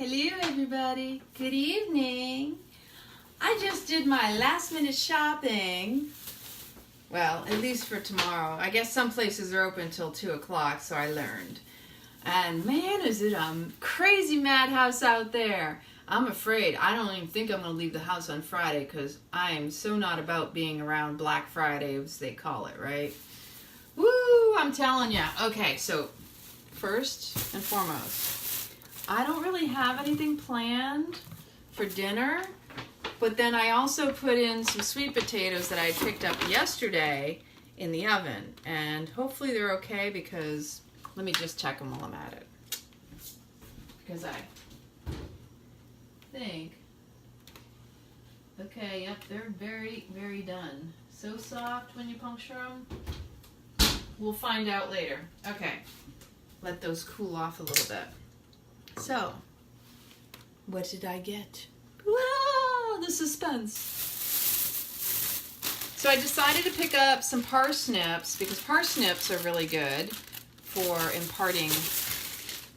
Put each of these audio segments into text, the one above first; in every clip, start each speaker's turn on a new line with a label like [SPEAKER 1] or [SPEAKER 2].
[SPEAKER 1] Hello everybody, good evening. I just did my last minute shopping. Well, at least for tomorrow. I guess some places are open till 2 o'clock, so I learned. And man, is it a crazy madhouse out there. I'm afraid I don't even think I'm going to leave the house on Friday because I am so not about being around Black Friday, as they call it, right? Woo, I'm telling ya. Okay, so first and foremost, I don't really have anything planned for dinner, but then I also put in some sweet potatoes that I picked up yesterday in the oven, and hopefully they're okay because let me just check them while I'm at it, because I think, okay, yep, they're very, very done. So soft when you puncture them. We'll find out later. Okay, let those cool off a little bit. So, what did I get? Wow, the suspense. So I decided to pick up some parsnips because parsnips are really good for imparting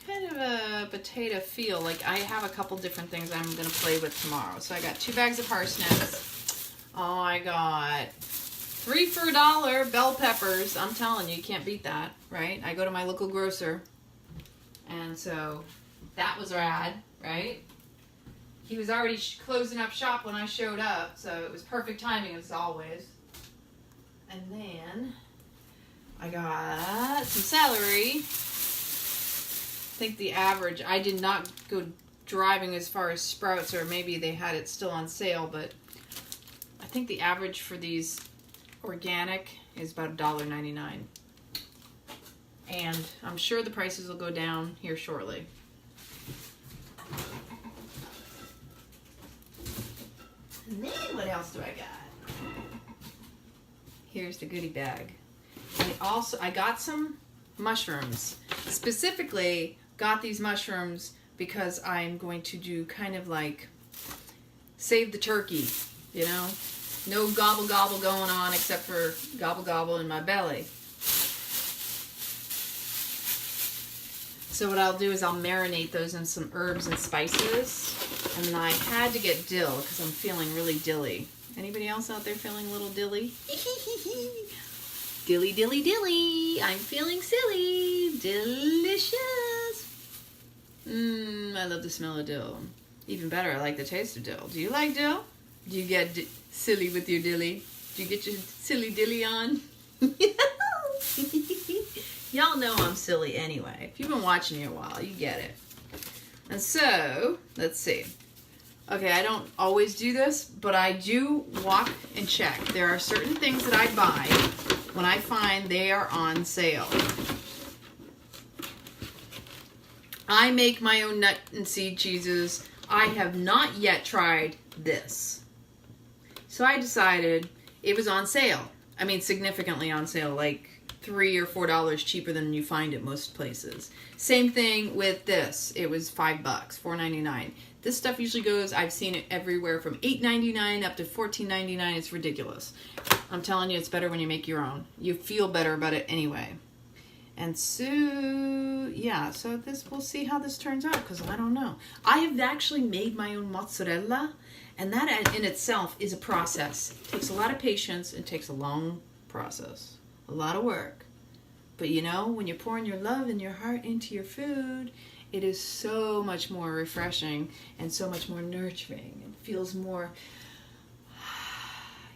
[SPEAKER 1] kind of a potato feel. Like I have a couple different things I'm going to play with tomorrow. So I got 2 bags of parsnips. Oh, I got 3 for $1 bell peppers. I'm telling you, you can't beat that, right? I go to my local grocer. And so that was rad, right? He was already closing up shop when I showed up, so it was perfect timing as always. And then I got some celery. I think the average, I did not go driving as far as Sprouts, or maybe they had it still on sale, but I think the average for these organic is about $1.99. And I'm sure the prices will go down here shortly. And then what else do I got? Here's the goodie bag. I got some mushrooms. Specifically got these mushrooms because I'm going to do kind of like save the turkey, you know? No gobble gobble going on except for gobble gobble in my belly. So what I'll do is I'll marinate those in some herbs and spices. And then I had to get dill because I'm feeling really dilly. Anybody else out there feeling a little dilly? Dilly, dilly, dilly. I'm feeling silly. Delicious. I love the smell of dill. Even better, I like the taste of dill. Do you like dill? Do you get silly with your dilly? Do you get your silly dilly on? Y'all know I'm silly anyway. If you've been watching me a while, you get it. And so, let's see. Okay, I don't always do this, but I do walk and check. There are certain things that I buy when I find they are on sale. I make my own nut and seed cheeses. I have not yet tried this. So I decided it was on sale. I mean, significantly on sale, like $3 or $4 cheaper than you find at most places. Same thing with this. It was $5, $4.99. This stuff usually goes, I've seen it everywhere from $8.99 up to $14.99. It's ridiculous. I'm telling you, it's better when you make your own. You feel better about it anyway. And so, yeah, so we'll see how this turns out because I don't know. I have actually made my own mozzarella, and that in itself is a process. It takes a lot of patience. It takes a long process. A lot of work. But you know, when you're pouring your love and your heart into your food, it is so much more refreshing and so much more nurturing. It feels more,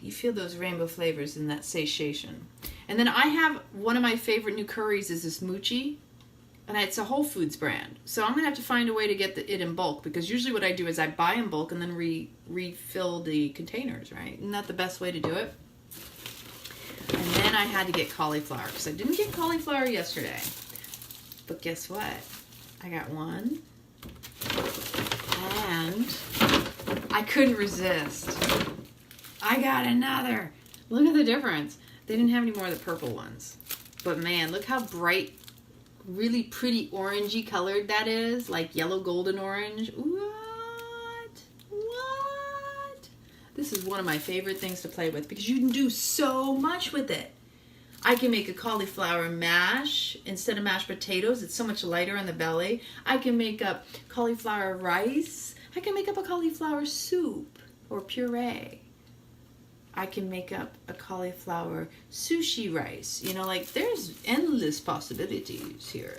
[SPEAKER 1] you feel those rainbow flavors in that satiation. And then I have one of my favorite new curries is this mochi, and it's a Whole Foods brand. So I'm going to have to find a way to get it in bulk, because usually what I do is I buy in bulk and then refill the containers, right? Isn't that the best way to do it? And then I had to get cauliflower because I didn't get cauliflower yesterday. But guess what? I got one. And I couldn't resist. I got another. Look at the difference. They didn't have any more of the purple ones. But man, look how bright, really pretty orangey colored that is. Like yellow golden orange. This is one of my favorite things to play with because you can do so much with it. I can make a cauliflower mash instead of mashed potatoes. It's so much lighter on the belly. I can make up cauliflower rice. I can make up a cauliflower soup or puree. I can make up a cauliflower sushi rice. You know, like there's endless possibilities here.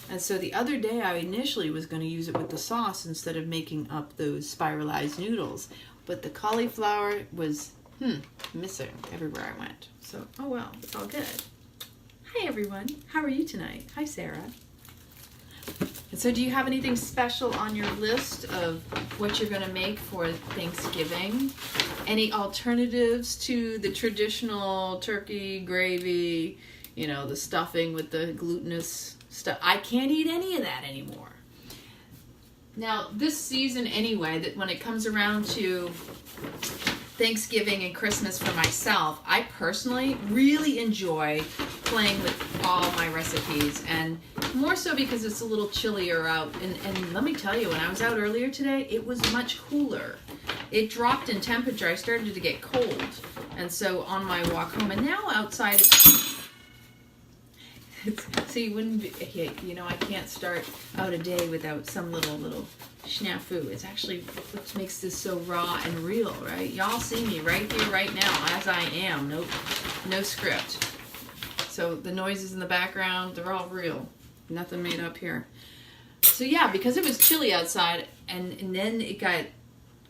[SPEAKER 1] And so the other day I initially was going to use it with the sauce instead of making up those spiralized noodles. But the cauliflower was missing everywhere I went. So, oh well, it's all good. Hi everyone, how are you tonight? Hi Sarah. And so do you have anything special on your list of what you're going to make for Thanksgiving? Any alternatives to the traditional turkey, gravy, you know, the stuffing with the glutinous stuff? I can't eat any of that anymore. Now, this season anyway, that when it comes around to Thanksgiving and Christmas for myself, I personally really enjoy playing with all my recipes, and more so because it's a little chillier out. And let me tell you, when I was out earlier today, it was much cooler. It dropped in temperature. I started to get cold, and so on my walk home, and now outside so you wouldn't be, you know, I can't start out a day without some little snafu. It's actually what makes this so raw and real, right? Y'all see me right here, right now, as I am. No script. So the noises in the background, they're all real. Nothing made up here. So yeah, because it was chilly outside, and then it got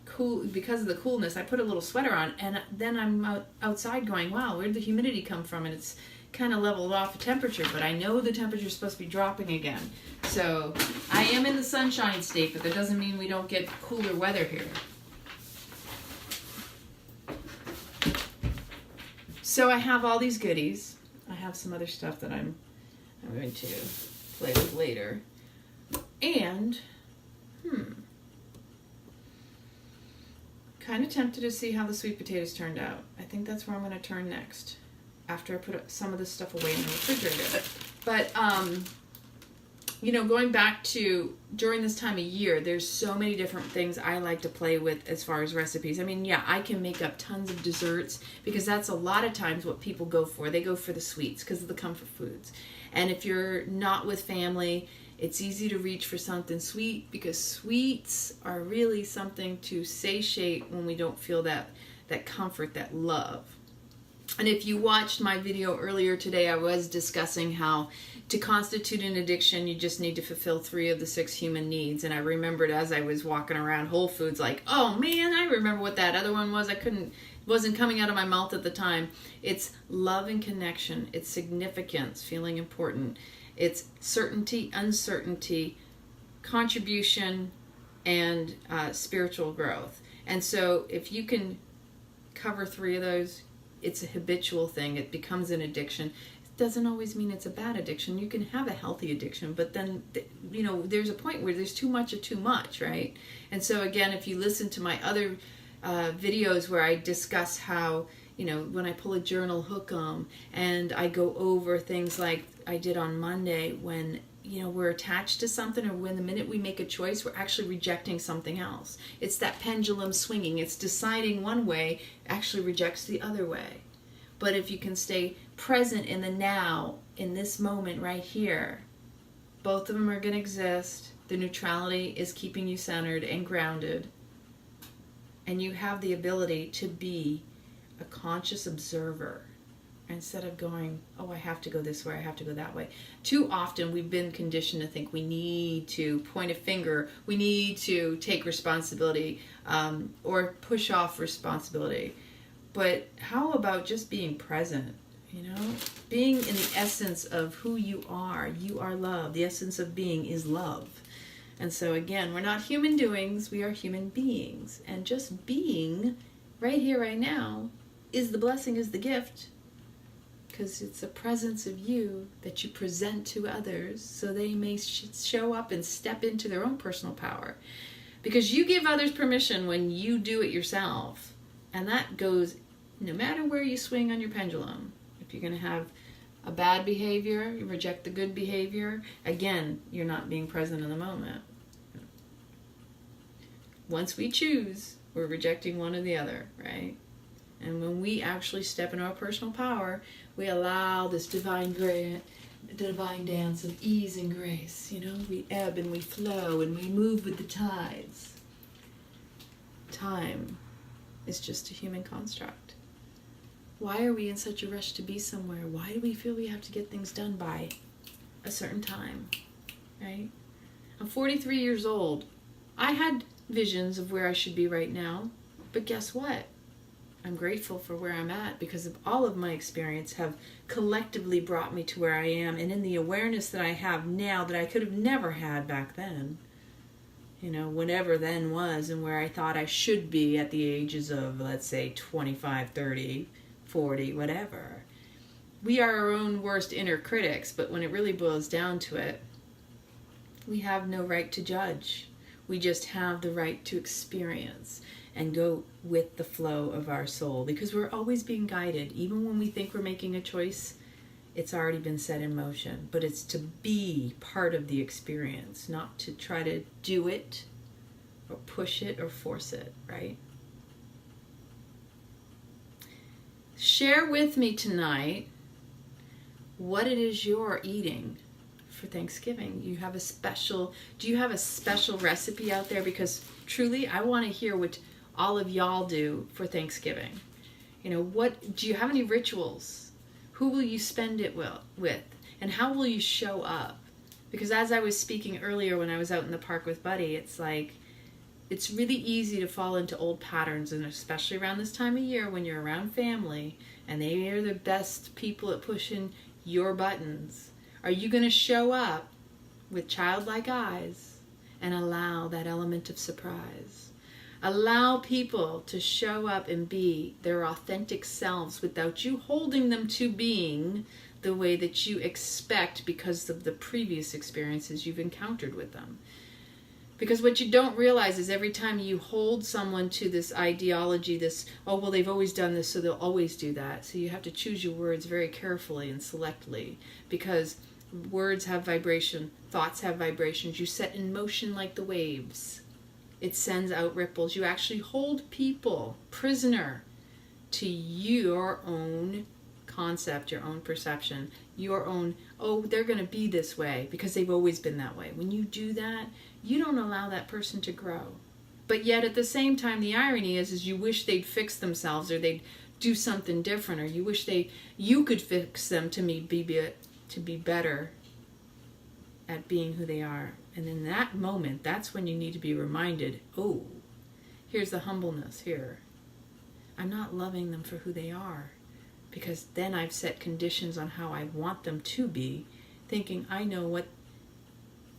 [SPEAKER 1] cool because of the coolness, I put a little sweater on, and then I'm outside going, wow, where'd the humidity come from? And it's kind of leveled off the temperature, but I know the temperature is supposed to be dropping again. So I am in the sunshine state, but that doesn't mean we don't get cooler weather here. So I have all these goodies. I have some other stuff that I'm going to play with later. And kind of tempted to see how the sweet potatoes turned out. I think that's where I'm going to turn next, after I put some of this stuff away in the refrigerator. But, you know, going back to during this time of year, there's so many different things I like to play with as far as recipes. I mean, yeah, I can make up tons of desserts because that's a lot of times what people go for. They go for the sweets because of the comfort foods. And if you're not with family, it's easy to reach for something sweet because sweets are really something to satiate when we don't feel that comfort, that love. And if you watched my video earlier today, I was discussing how to constitute an addiction, you just need to fulfill 3 of the 6 human needs. And I remembered as I was walking around Whole Foods, like, oh man, I remember what that other one was. Wasn't coming out of my mouth at the time. It's love and connection. It's significance, feeling important. It's certainty, uncertainty, contribution, and spiritual growth. And so if you can cover 3 of those, it's a habitual thing. It becomes an addiction. It doesn't always mean it's a bad addiction. You can have a healthy addiction, but then, you know, there's a point where there's too much of too much, right? And so again, if you listen to my other videos where I discuss how, you know, when I pull a journal, hook 'em, and I go over things like I did on Monday when, you know, we're attached to something, or when the minute we make a choice, we're actually rejecting something else. It's that pendulum swinging. It's deciding one way, actually rejects the other way. But if you can stay present in the now, in this moment right here, both of them are going to exist. The neutrality is keeping you centered and grounded. And you have the ability to be a conscious observer instead of going, oh, I have to go this way, I have to go that way. Too often we've been conditioned to think we need to point a finger, we need to take responsibility, or push off responsibility. But how about just being present, you know? Being in the essence of who you are. You are love. The essence of being is love. And so again, we're not human doings, we are human beings. And just being right here, right now, is the blessing, is the gift. Because it's a presence of you that you present to others so they may show up and step into their own personal power. Because you give others permission when you do it yourself. And that goes no matter where you swing on your pendulum. If you're going to have a bad behavior, you reject the good behavior, again, you're not being present in the moment. Once we choose, we're rejecting one or the other, right? And when we actually step into our personal power, we allow this divine dance of ease and grace. You know, we ebb and we flow and we move with the tides. Time is just a human construct. Why are we in such a rush to be somewhere? Why do we feel we have to get things done by a certain time, right? I'm 43 years old. I had visions of where I should be right now, but guess what? I'm grateful for where I'm at because of all of my experience have collectively brought me to where I am, and in the awareness that I have now that I could have never had back then, you know, whatever then was, and where I thought I should be at the ages of, let's say, 25, 30, 40, whatever. We are our own worst inner critics, but when it really boils down to it, we have no right to judge. We just have the right to experience and go with the flow of our soul, because we're always being guided. Even when we think we're making a choice, it's already been set in motion. But it's to be part of the experience, not to try to do it or push it or force it, right? Share with me tonight what it is you're eating for Thanksgiving. Do you have a special recipe out there? Because truly, I want to hear what all of y'all do for Thanksgiving. You know, what do you have any rituals? Who will you spend it with? And how will you show up? Because as I was speaking earlier when I was out in the park with Buddy, it's like, it's really easy to fall into old patterns, and especially around this time of year when you're around family and they are the best people at pushing your buttons. Are you going to show up with childlike eyes and allow that element of surprise? Allow people to show up and be their authentic selves without you holding them to being the way that you expect because of the previous experiences you've encountered with them. Because what you don't realize is every time you hold someone to this ideology, this, oh, well, they've always done this, so they'll always do that. So you have to choose your words very carefully and selectively, because words have vibration, thoughts have vibrations. You set in motion like the waves. It sends out ripples. You actually hold people prisoner to your own concept, your own perception, your own, oh, they're going to be this way because they've always been that way. When you do that, you don't allow that person to grow. But yet at the same time, the irony is you wish they'd fix themselves, or they'd do something different, or you wish you could fix them to be better at being who they are. And in that moment, that's when you need to be reminded, oh, here's the humbleness here. I'm not loving them for who they are, because then I've set conditions on how I want them to be, thinking I know what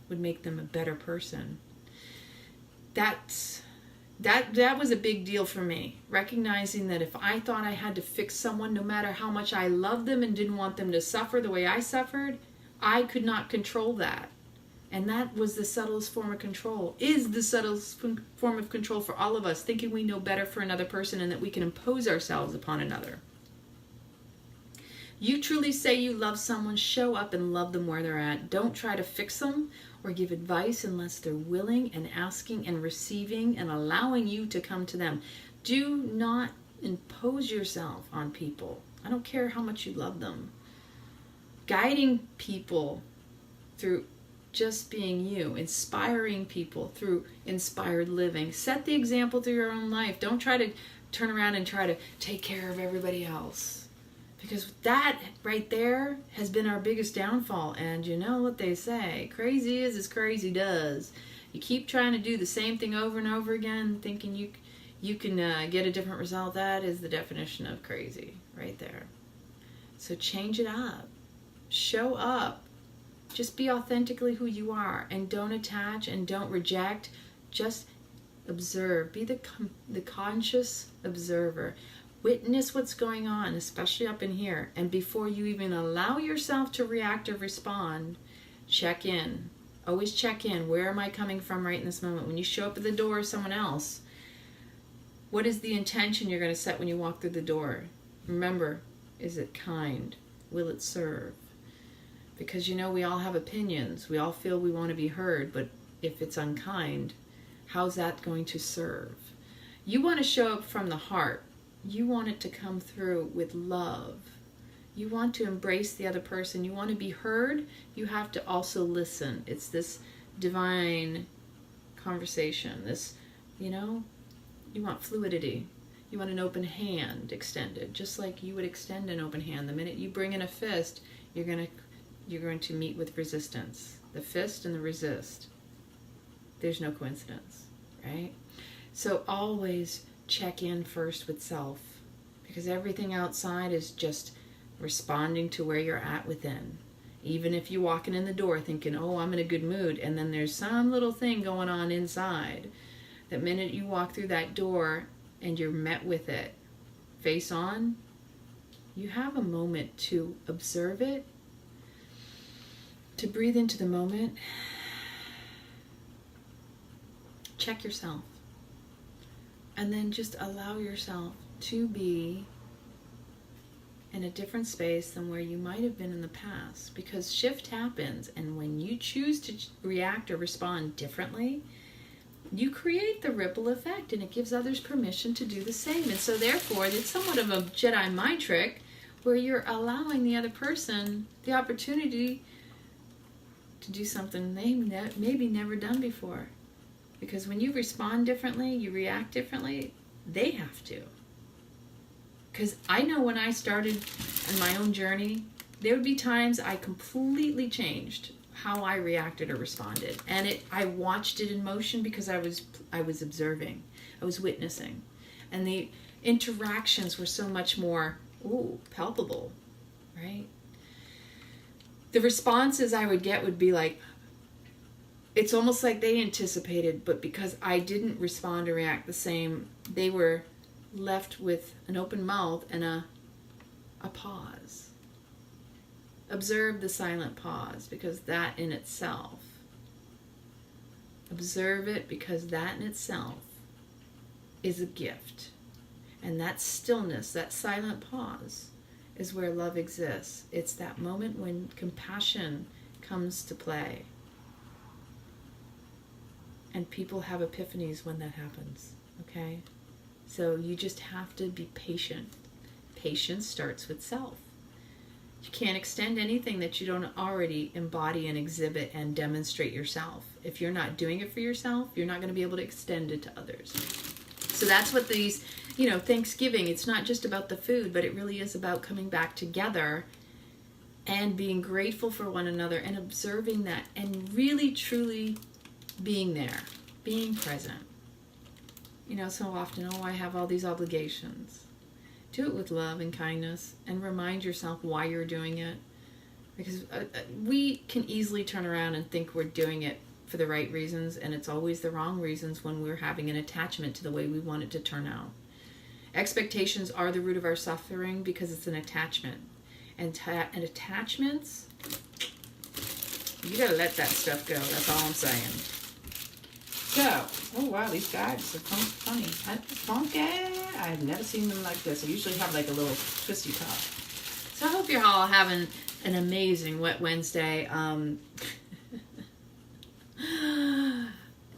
[SPEAKER 1] would make them a better person. That was a big deal for me, recognizing that if I thought I had to fix someone, no matter how much I loved them and didn't want them to suffer the way I suffered, I could not control that. And that was the subtlest form of control, is the subtlest form of control for all of us, thinking we know better for another person and that we can impose ourselves upon another. You truly say you love someone, show up and love them where they're at. Don't try to fix them or give advice unless they're willing and asking and receiving and allowing you to come to them. Do not impose yourself on people. I don't care how much you love them. Guiding people through just being you, inspiring people through inspired living. Set the example through your own life. Don't try to turn around and try to take care of everybody else. Because that right there has been our biggest downfall. And you know what they say, crazy is as crazy does. You keep trying to do the same thing over and over again, thinking you can get a different result. That is the definition of crazy right there. So change it up. Show up. Just be authentically who you are, and don't attach and don't reject. Just observe. Be the conscious observer. Witness what's going on, especially up in here. And before you even allow yourself to react or respond, check in. Always check in. Where am I coming from right in this moment? When you show up at the door of someone else, what is the intention you're going to set when you walk through the door? Remember, is it kind? Will it serve? Because, you know, we all have opinions. We all feel we want to be heard, but if it's unkind, how's that going to serve? You want to show up from the heart, you want it to come through with love. You want to embrace the other person. You want to be heard. You have to also listen. It's this divine conversation. This, you want fluidity. You want an open hand extended, just like you would extend an open hand. The minute you bring in a fist, you're going to meet with resistance. The fist and the resist. There's no coincidence, right? So always check in first with self, because everything outside is just responding to where you're at within. Even if you're walking in the door thinking, oh, I'm in a good mood, and then there's some little thing going on inside, the minute you walk through that door and you're met with it face on, you have a moment to observe it, to breathe into the moment, check yourself, and then just allow yourself to be in a different space than where you might have been in the past, because shift happens, and when you choose to react or respond differently, you create the ripple effect, and it gives others permission to do the same. And so therefore, it's somewhat of a Jedi mind trick where you're allowing the other person the opportunity to do something they maybe never done before. Because when you respond differently, you react differently, they have to. Because I know when I started on my own journey, there would be times I completely changed how I reacted or responded. And I watched it in motion because I was observing. I was witnessing. And the interactions were so much more palpable, right? The responses I would get would be like, it's almost like they anticipated, but because I didn't respond or react the same, they were left with an open mouth and a pause. Observe the silent pause, because that in itself, observe it, because that in itself is a gift. And that stillness, that silent pause, is where love exists. It's that moment when compassion comes to play. And people have epiphanies when that happens, okay? So you just have to be patient. Patience starts with self. You can't extend anything that you don't already embody and exhibit and demonstrate yourself. If you're not doing it for yourself, you're not going to be able to extend it to others. So that's what these, Thanksgiving, it's not just about the food, but it really is about coming back together and being grateful for one another and observing that and really, truly being there, being present. So often, I have all these obligations. Do it with love and kindness, and remind yourself why you're doing it. Because we can easily turn around and think we're doing it for the right reasons, and it's always the wrong reasons when we're having an attachment to the way we want it to turn out. Expectations are the root of our suffering because it's an attachment. And attachments, you gotta let that stuff go. That's all I'm saying. So, oh wow, these guys are funny. Funky. I've never seen them like this. I usually have like a little twisty top. So I hope you're all having an amazing Wet Wednesday.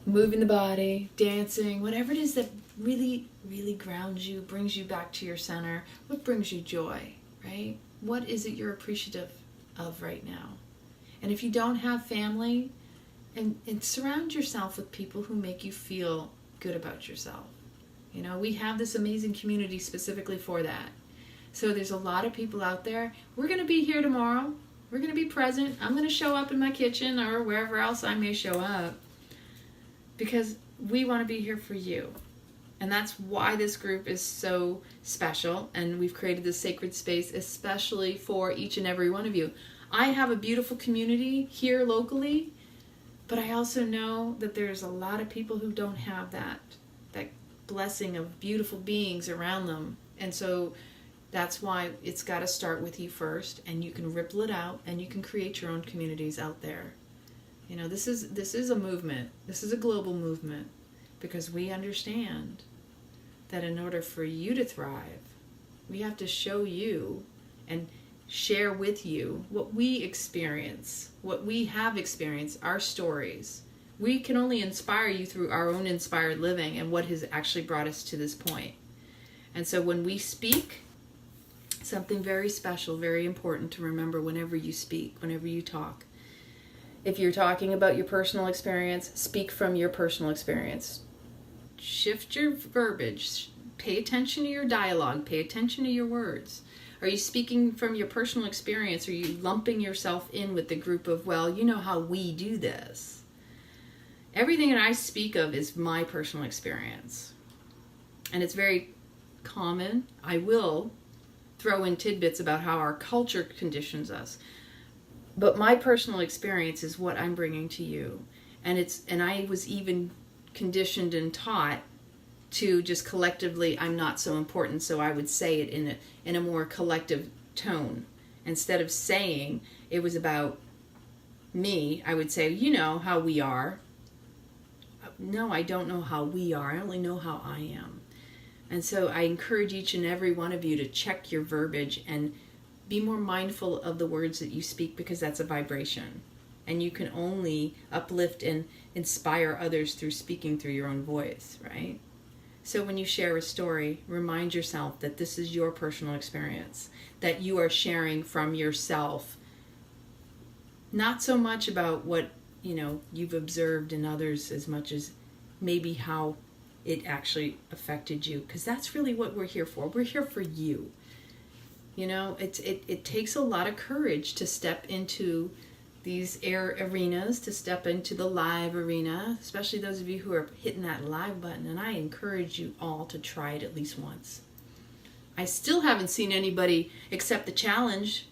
[SPEAKER 1] Moving the body, dancing, whatever it is that really, really grounds you, brings you back to your center. What brings you joy, right? What is it you're appreciative of right now? And if you don't have family, and surround yourself with people who make you feel good about yourself. We have this amazing community specifically for that. So there's a lot of people out there. We're going to be here tomorrow. We're going to be present. I'm going to show up in my kitchen or wherever else I may show up, because we want to be here for you. And that's why this group is so special. And we've created this sacred space especially for each and every one of you. I have a beautiful community here locally, but I also know that there's a lot of people who don't have that blessing of beautiful beings around them. And so that's why it's got to start with you first, and you can ripple it out, and you can create your own communities out there. This is a movement. This is a global movement, because we understand that in order for you to thrive, we have to show you and share with you what we experience, what we have experienced, our stories. We can only inspire you through our own inspired living and what has actually brought us to this point. And so when we speak, something very special, very important to remember whenever you speak, whenever you talk. If you're talking about your personal experience, speak from your personal experience. Shift your verbiage. Pay attention to your dialogue. Pay attention to your words. Are you speaking from your personal experience? Or are you lumping yourself in with the group of, well, you know how we do this? Everything that I speak of is my personal experience. And it's very common. I will throw in tidbits about how our culture conditions us. But my personal experience is what I'm bringing to you. And I was even conditioned and taught to just collectively, I'm not so important, so I would say it in a more collective tone. Instead of saying it was about me, I would say, you know how we are. No, I don't know how we are. I only know how I am. And so I encourage each and every one of you to check your verbiage and be more mindful of the words that you speak, because that's a vibration. And you can only uplift and inspire others through speaking through your own voice, right? So when you share a story, remind yourself that this is your personal experience, that you are sharing from yourself. Not so much about what, you've observed in others as much as maybe how it actually affected you, because that's really what we're here for. We're here for you. It takes a lot of courage to step into these air arenas, to step into the live arena, especially those of you who are hitting that live button. And I encourage you all to try it at least once. I still haven't seen anybody accept the challenge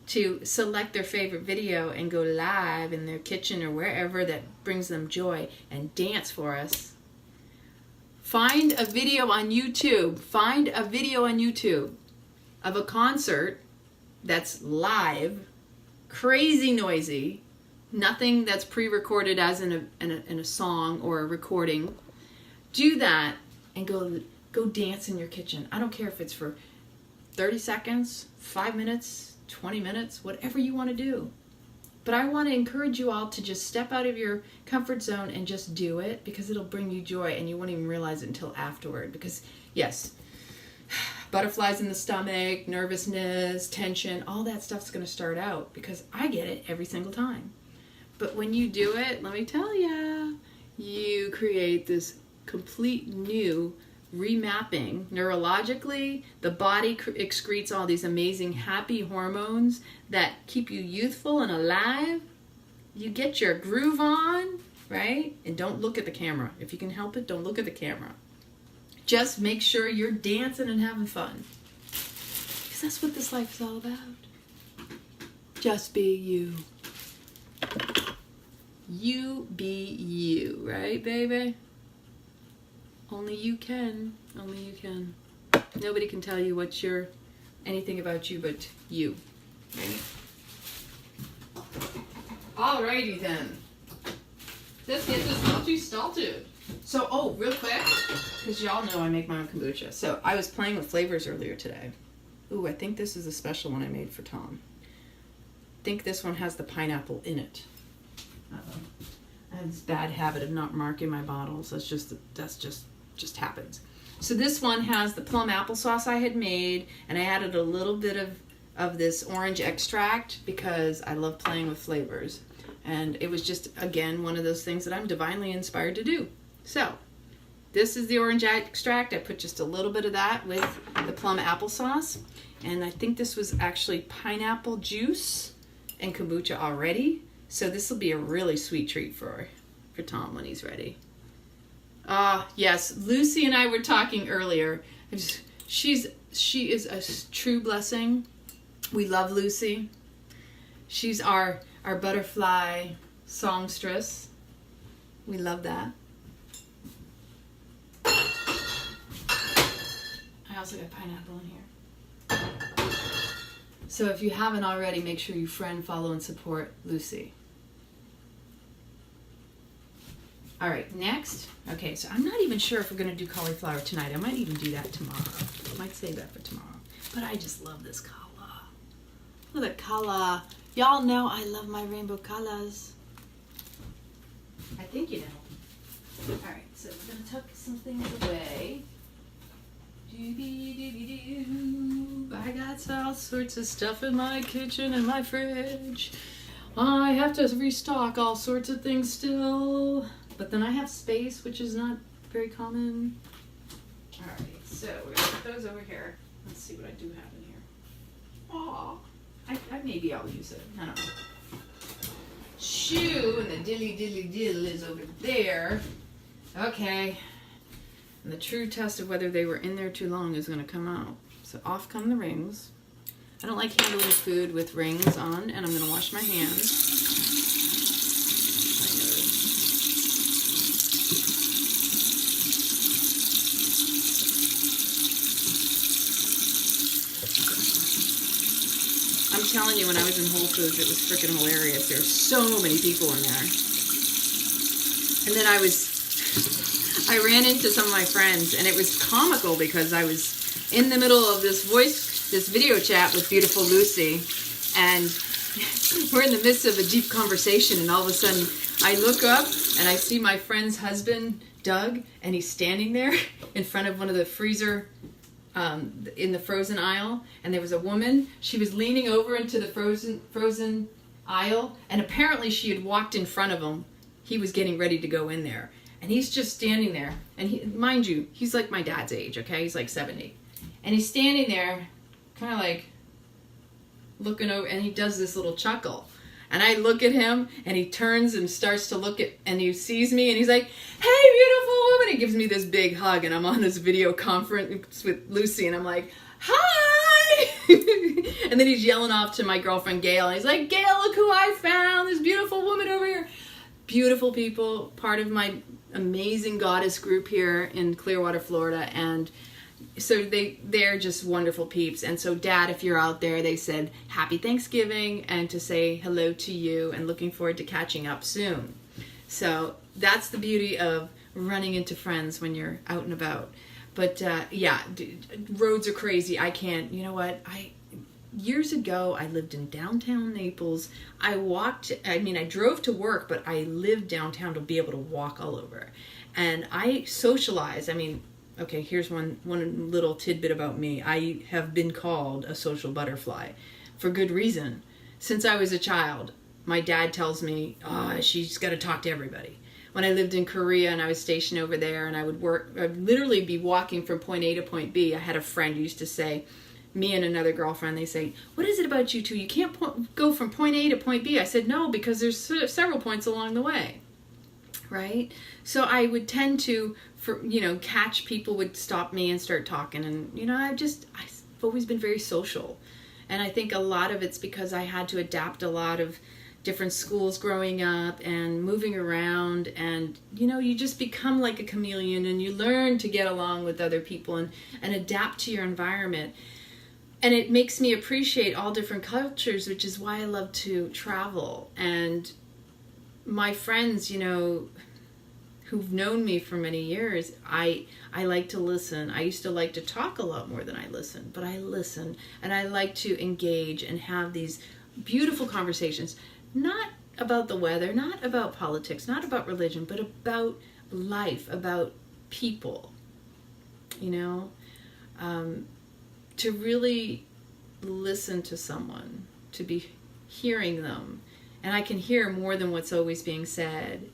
[SPEAKER 1] to select their favorite video and go live in their kitchen or wherever that brings them joy and dance for us. Find a video on YouTube. Find a video on YouTube of a concert that's live, crazy noisy, nothing that's pre-recorded as in a song or a recording. Do that and go dance in your kitchen. I don't care if it's for 30 seconds, 5 minutes, 20 minutes, whatever you want to do. But I want to encourage you all to just step out of your comfort zone and just do it, because it'll bring you joy and you won't even realize it until afterward. Because yes, butterflies in the stomach, nervousness, tension, all that stuff's going to start out, because I get it every single time. But when you do it, let me tell you, you create this complete new remapping. Neurologically, the body excretes all these amazing happy hormones that keep you youthful and alive. You get your groove on, right? And don't look at the camera. If you can help it, don't look at the camera. Just make sure you're dancing and having fun. Because that's what this life is all about. Just be you. You be you, right, baby? Only you can. Only you can. Nobody can tell you anything about you but you. Right? Alrighty then. Let's get this multi started. So, real quick, because y'all know I make my own kombucha. So I was playing with flavors earlier today. Ooh, I think this is a special one I made for Tom. I think this one has the pineapple in it. I have this bad habit of not marking my bottles. That's just happens. So this one has the plum applesauce I had made, and I added a little bit of this orange extract because I love playing with flavors. And it was just, again, one of those things that I'm divinely inspired to do. So, this is the orange extract. I put just a little bit of that with the plum applesauce. And I think this was actually pineapple juice and kombucha already. So this will be a really sweet treat for Tom when he's ready. Yes, Lucy and I were talking earlier. She is a true blessing. We love Lucy. She's our butterfly songstress. We love that. I also got pineapple in here. So if you haven't already, make sure you friend, follow, and support Lucy. All right, next. Okay, so I'm not even sure if we're going to do cauliflower tonight. I might even do that tomorrow. I might save that for tomorrow. But I just love this color. Look at the color. Y'all know I love my rainbow colors. I think you know. All right, so we're going to tuck some things away. I got all sorts of stuff in my kitchen and my fridge. I have to restock all sorts of things still. But then I have space, which is not very common. Alright, so we're going to put those over here. Let's see what I do have in here. Aw, maybe I'll use it. I don't know. Shoe and the dilly dill is over there. Okay. And the true test of whether they were in there too long is going to come out. So off come the rings. I don't like handling food with rings on, and I'm going to wash my hands. I'm telling you, when I was in Whole Foods, it was freaking hilarious. There were so many people in there. And then I ran into some of my friends, and it was comical because I was in the middle of this video chat with beautiful Lucy, and we're in the midst of a deep conversation, and all of a sudden I look up and I see my friend's husband, Doug, and he's standing there in front of one of the freezer in the frozen aisle, and there was a woman. She was leaning over into the frozen aisle, and apparently she had walked in front of him. He was getting ready to go in there, and he's just standing there. And mind you, he's like my dad's age, okay? He's like 70. And he's standing there, kind of like looking over, and he does this little chuckle. And I look at him, and he turns and starts to look at, and he sees me, and he's like, "Hey, beautiful woman!" He gives me this big hug, and I'm on this video conference with Lucy, and I'm like, "Hi!" And then he's yelling off to my girlfriend, Gail, and he's like, "Gail, look who I found, this beautiful woman over here." Beautiful people, part of my amazing goddess group here in Clearwater, Florida, and so they're just wonderful peeps. And so, Dad, if you're out there, they said happy Thanksgiving and to say hello to you and looking forward to catching up soon. So that's the beauty of running into friends when you're out and about. But yeah, roads are crazy. I can't, you know what? Years ago, I lived in downtown Naples. I drove to work, but I lived downtown to be able to walk all over. And I socialized. Okay, here's one little tidbit about me. I have been called a social butterfly for good reason. Since I was a child, my dad tells me, she's got to talk to everybody. When I lived in Korea and I was stationed over there and I'd literally be walking from point A to point B. I had a friend who used to say, me and another girlfriend, they say, "What is it about you two? You can't go from point A to point B." I said, "No, because there's several points along the way." Right? So I would tend to, catch people would stop me and start talking. And, I've always been very social. And I think a lot of it's because I had to adapt a lot of different schools growing up and moving around. And, you just become like a chameleon and you learn to get along with other people and adapt to your environment. And it makes me appreciate all different cultures, which is why I love to travel. And my friends, who've known me for many years, I like to listen. I used to like to talk a lot more than I listen, but I listen, and I like to engage and have these beautiful conversations, not about the weather, not about politics, not about religion, but about life, about people, to really listen to someone, to be hearing them. And I can hear more than what's always being said,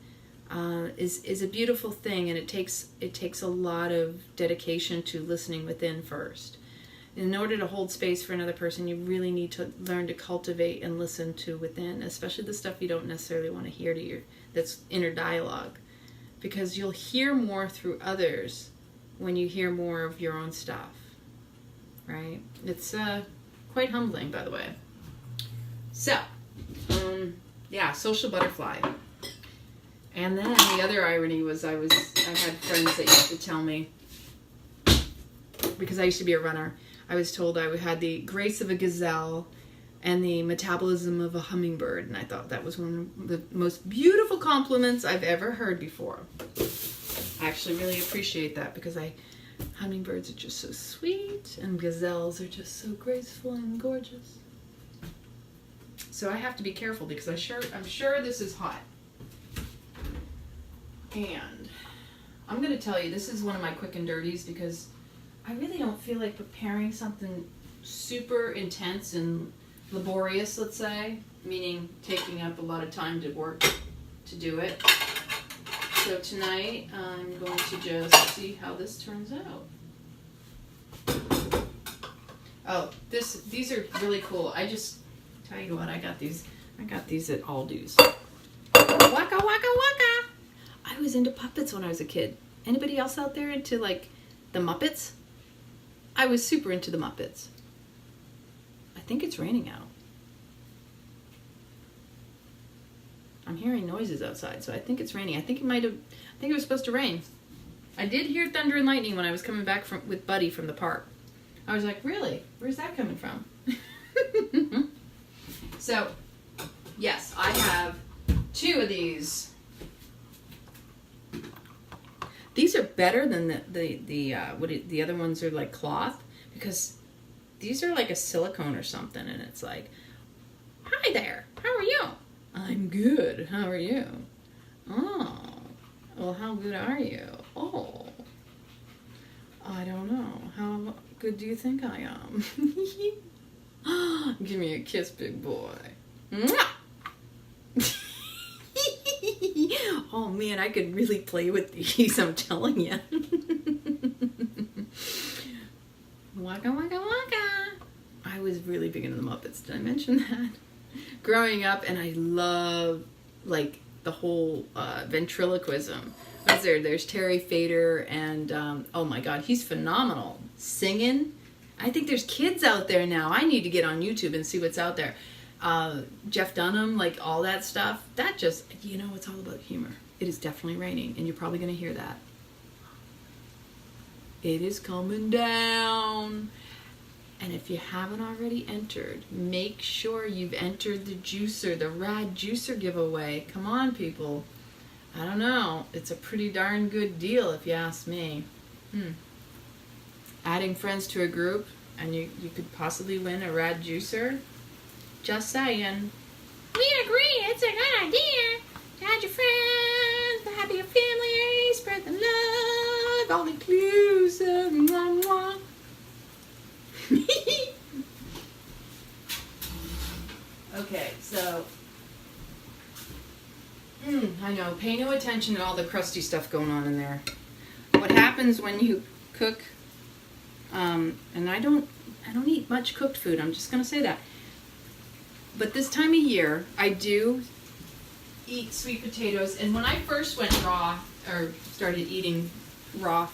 [SPEAKER 1] is a beautiful thing, and it takes a lot of dedication to listening within first. In order to hold space for another person, you really need to learn to cultivate and listen to within, especially the stuff you don't necessarily want to hear that's inner dialogue, because you'll hear more through others when you hear more of your own stuff, right? It's quite humbling, by the way. So, social butterfly. And then the other irony was I had friends that used to tell me, because I used to be a runner, I was told I had the grace of a gazelle and the metabolism of a hummingbird, and I thought that was one of the most beautiful compliments I've ever heard before. I actually really appreciate that, because hummingbirds are just so sweet, and gazelles are just so graceful and gorgeous. So I have to be careful, because I'm sure this is hot. And I'm going to tell you, this is one of my quick and dirties, because I really don't feel like preparing something super intense and laborious, let's say, meaning taking up a lot of time to work to do it. So tonight I'm going to just see how this turns out. Oh, these are really cool. I just tell you what, I got these at Aldi's. Waka waka waka. I was into puppets when I was a kid. Anybody else out there into like the Muppets? I was super into the Muppets. I think it's raining out. I'm hearing noises outside, so I think it's raining. I think it was supposed to rain. I did hear thunder and lightning when I was coming back with Buddy from the park. I was like, really? Where's that coming from? So, yes, I have 2 of these. These are better than the other ones are like cloth, because these are like a silicone or something, and it's like, hi there, how are you? I'm good, how are you? Oh, well, how good are you? Oh, I don't know. How good do you think I am? Give me a kiss, big boy. Mwah! Oh man, I could really play with these, I'm telling you. Waka waka waka. I was really big into the Muppets. Did I mention that? Growing up, and I love like the whole ventriloquism. What's there? There's Terry Fader, and oh my God, he's phenomenal singing. I think there's kids out there now. I need to get on YouTube and see what's out there. Jeff Dunham, like all that stuff. That just, it's all about humor. It is definitely raining, and you're probably going to hear that. It is coming down. And if you haven't already entered, make sure you've entered the juicer, the Rad Juicer giveaway. Come on, people. I don't know. It's a pretty darn good deal, if you ask me. Adding friends to a group, and you could possibly win a Rad Juicer. Just saying. We agree, it's a good idea. Add your friends, have your family, spread the love, all inclusive. Mwah, mwah. Okay, so I know, pay no attention to all the crusty stuff going on in there. What happens when you cook, and I don't eat much cooked food, I'm just gonna say that. But this time of year, I do eat sweet potatoes, and when I first went raw, or started eating raw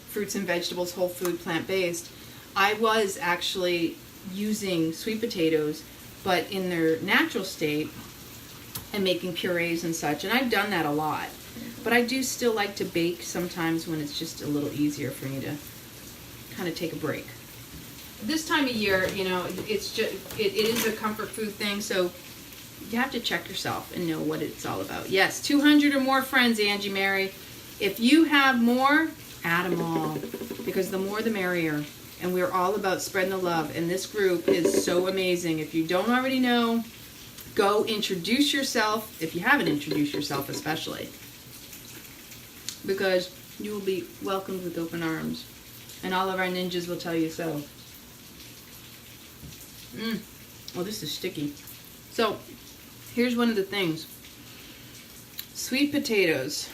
[SPEAKER 1] fruits and vegetables, whole food, plant-based, I was actually using sweet potatoes, but in their natural state, and making purees and such, and I've done that a lot. But I do still like to bake sometimes when it's just a little easier for me to kind of take a break. This time of year, it's just it is a comfort food thing, so you have to check yourself and know what it's all about. Yes, 200 or more friends, Angie Mary. If you have more, add them all, because the more the merrier. And we're all about spreading the love, and this group is so amazing. If you don't already know, go introduce yourself, if you haven't introduced yourself especially, because you will be welcomed with open arms, and all of our ninjas will tell you so. Oh, this is sticky. So here's one of the things. Sweet potatoes,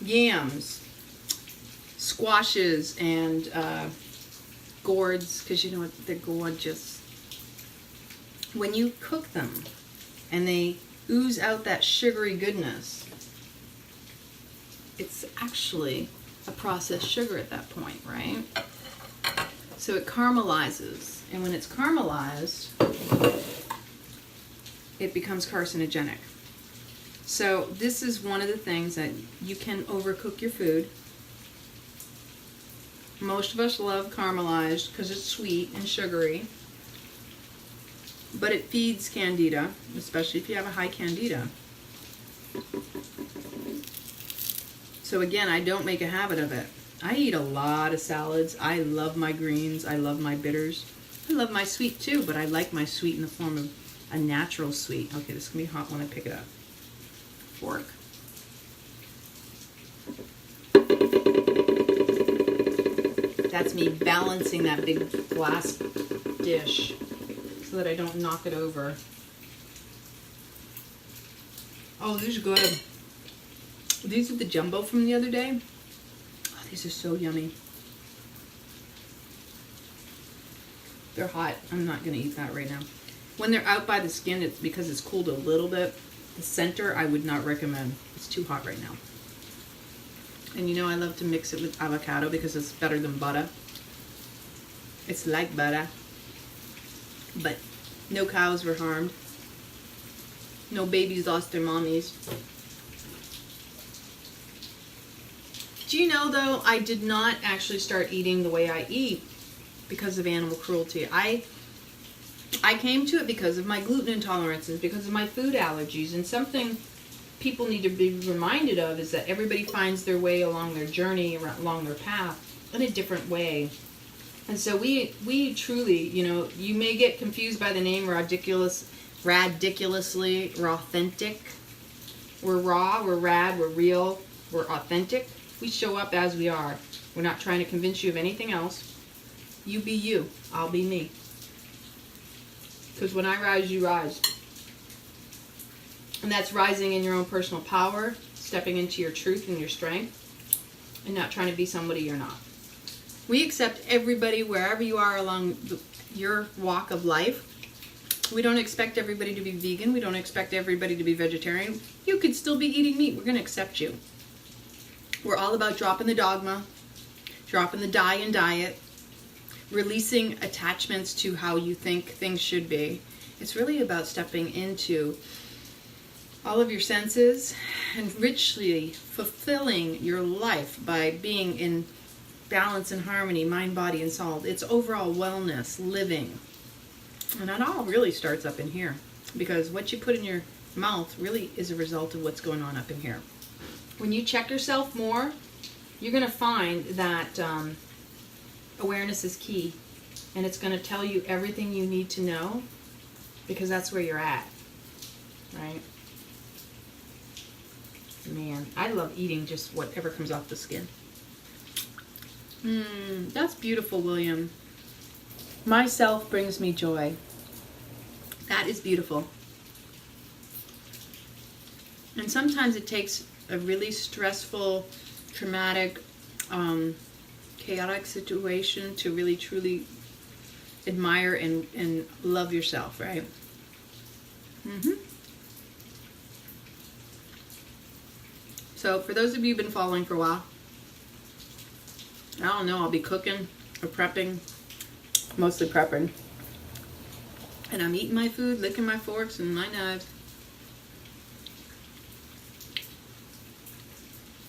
[SPEAKER 1] yams, squashes, and gourds, because you know what, they're gorgeous. When you cook them and they ooze out that sugary goodness, it's actually a processed sugar at that point, right? So it caramelizes, and when it's caramelized, it becomes carcinogenic. So this is one of the things that you can overcook your food. Most of us love caramelized because it's sweet and sugary, but it feeds candida, especially if you have a high candida. So again, I don't make a habit of it. I eat a lot of salads. I love my greens. I love my bitters. I love my sweet too, but I like my sweet in the form of a natural sweet. Okay, this is going to be hot when I pick it up. Fork. That's me balancing that big glass dish so that I don't knock it over. Oh, these are good. These are the jumbo from the other day. Oh, these are so yummy. They're hot. I'm not going to eat that right now. When they're out by the skin, it's because it's cooled a little bit. The center, I would not recommend. It's too hot right now. And you know I love to mix it with avocado because it's better than butter. It's like butter. But no cows were harmed. No babies lost their mommies. Do you know, though, I did not actually start eating the way I eat because of animal cruelty. I came to it because of my gluten intolerances, because of my food allergies, and something people need to be reminded of is that everybody finds their way along their journey, along their path, in a different way. And so we truly, you know, you may get confused by the name ridiculously, we're authentic. We're raw, we're rad, we're real, we're authentic. We show up as we are. We're not trying to convince you of anything else. You be you, I'll be me. Because when I rise, you rise. And that's rising in your own personal power, stepping into your truth and your strength, and not trying to be somebody you're not. We accept everybody wherever you are along your walk of life. We don't expect everybody to be vegan. We don't expect everybody to be vegetarian. You could still be eating meat. We're going to accept you. We're all about dropping the dogma, dropping the die and diet, releasing attachments to how you think things should be. It's really about stepping into all of your senses and richly fulfilling your life by being in balance and harmony, mind, body, and soul. It's overall wellness, living. And it all really starts up in here, because what you put in your mouth really is a result of what's going on up in here. When you check yourself more, you're going to find that awareness is key, and it's going to tell you everything you need to know, because that's where you're at, right? Man, I love eating just whatever comes off the skin. That's beautiful, William. Myself brings me joy. That is beautiful. And sometimes it takes a really stressful, traumatic, chaotic situation to really truly admire and love yourself, right? So for those of you who've been following for a while, I don't know, I'll be cooking or prepping, mostly prepping. And I'm eating my food, licking my forks and my knives.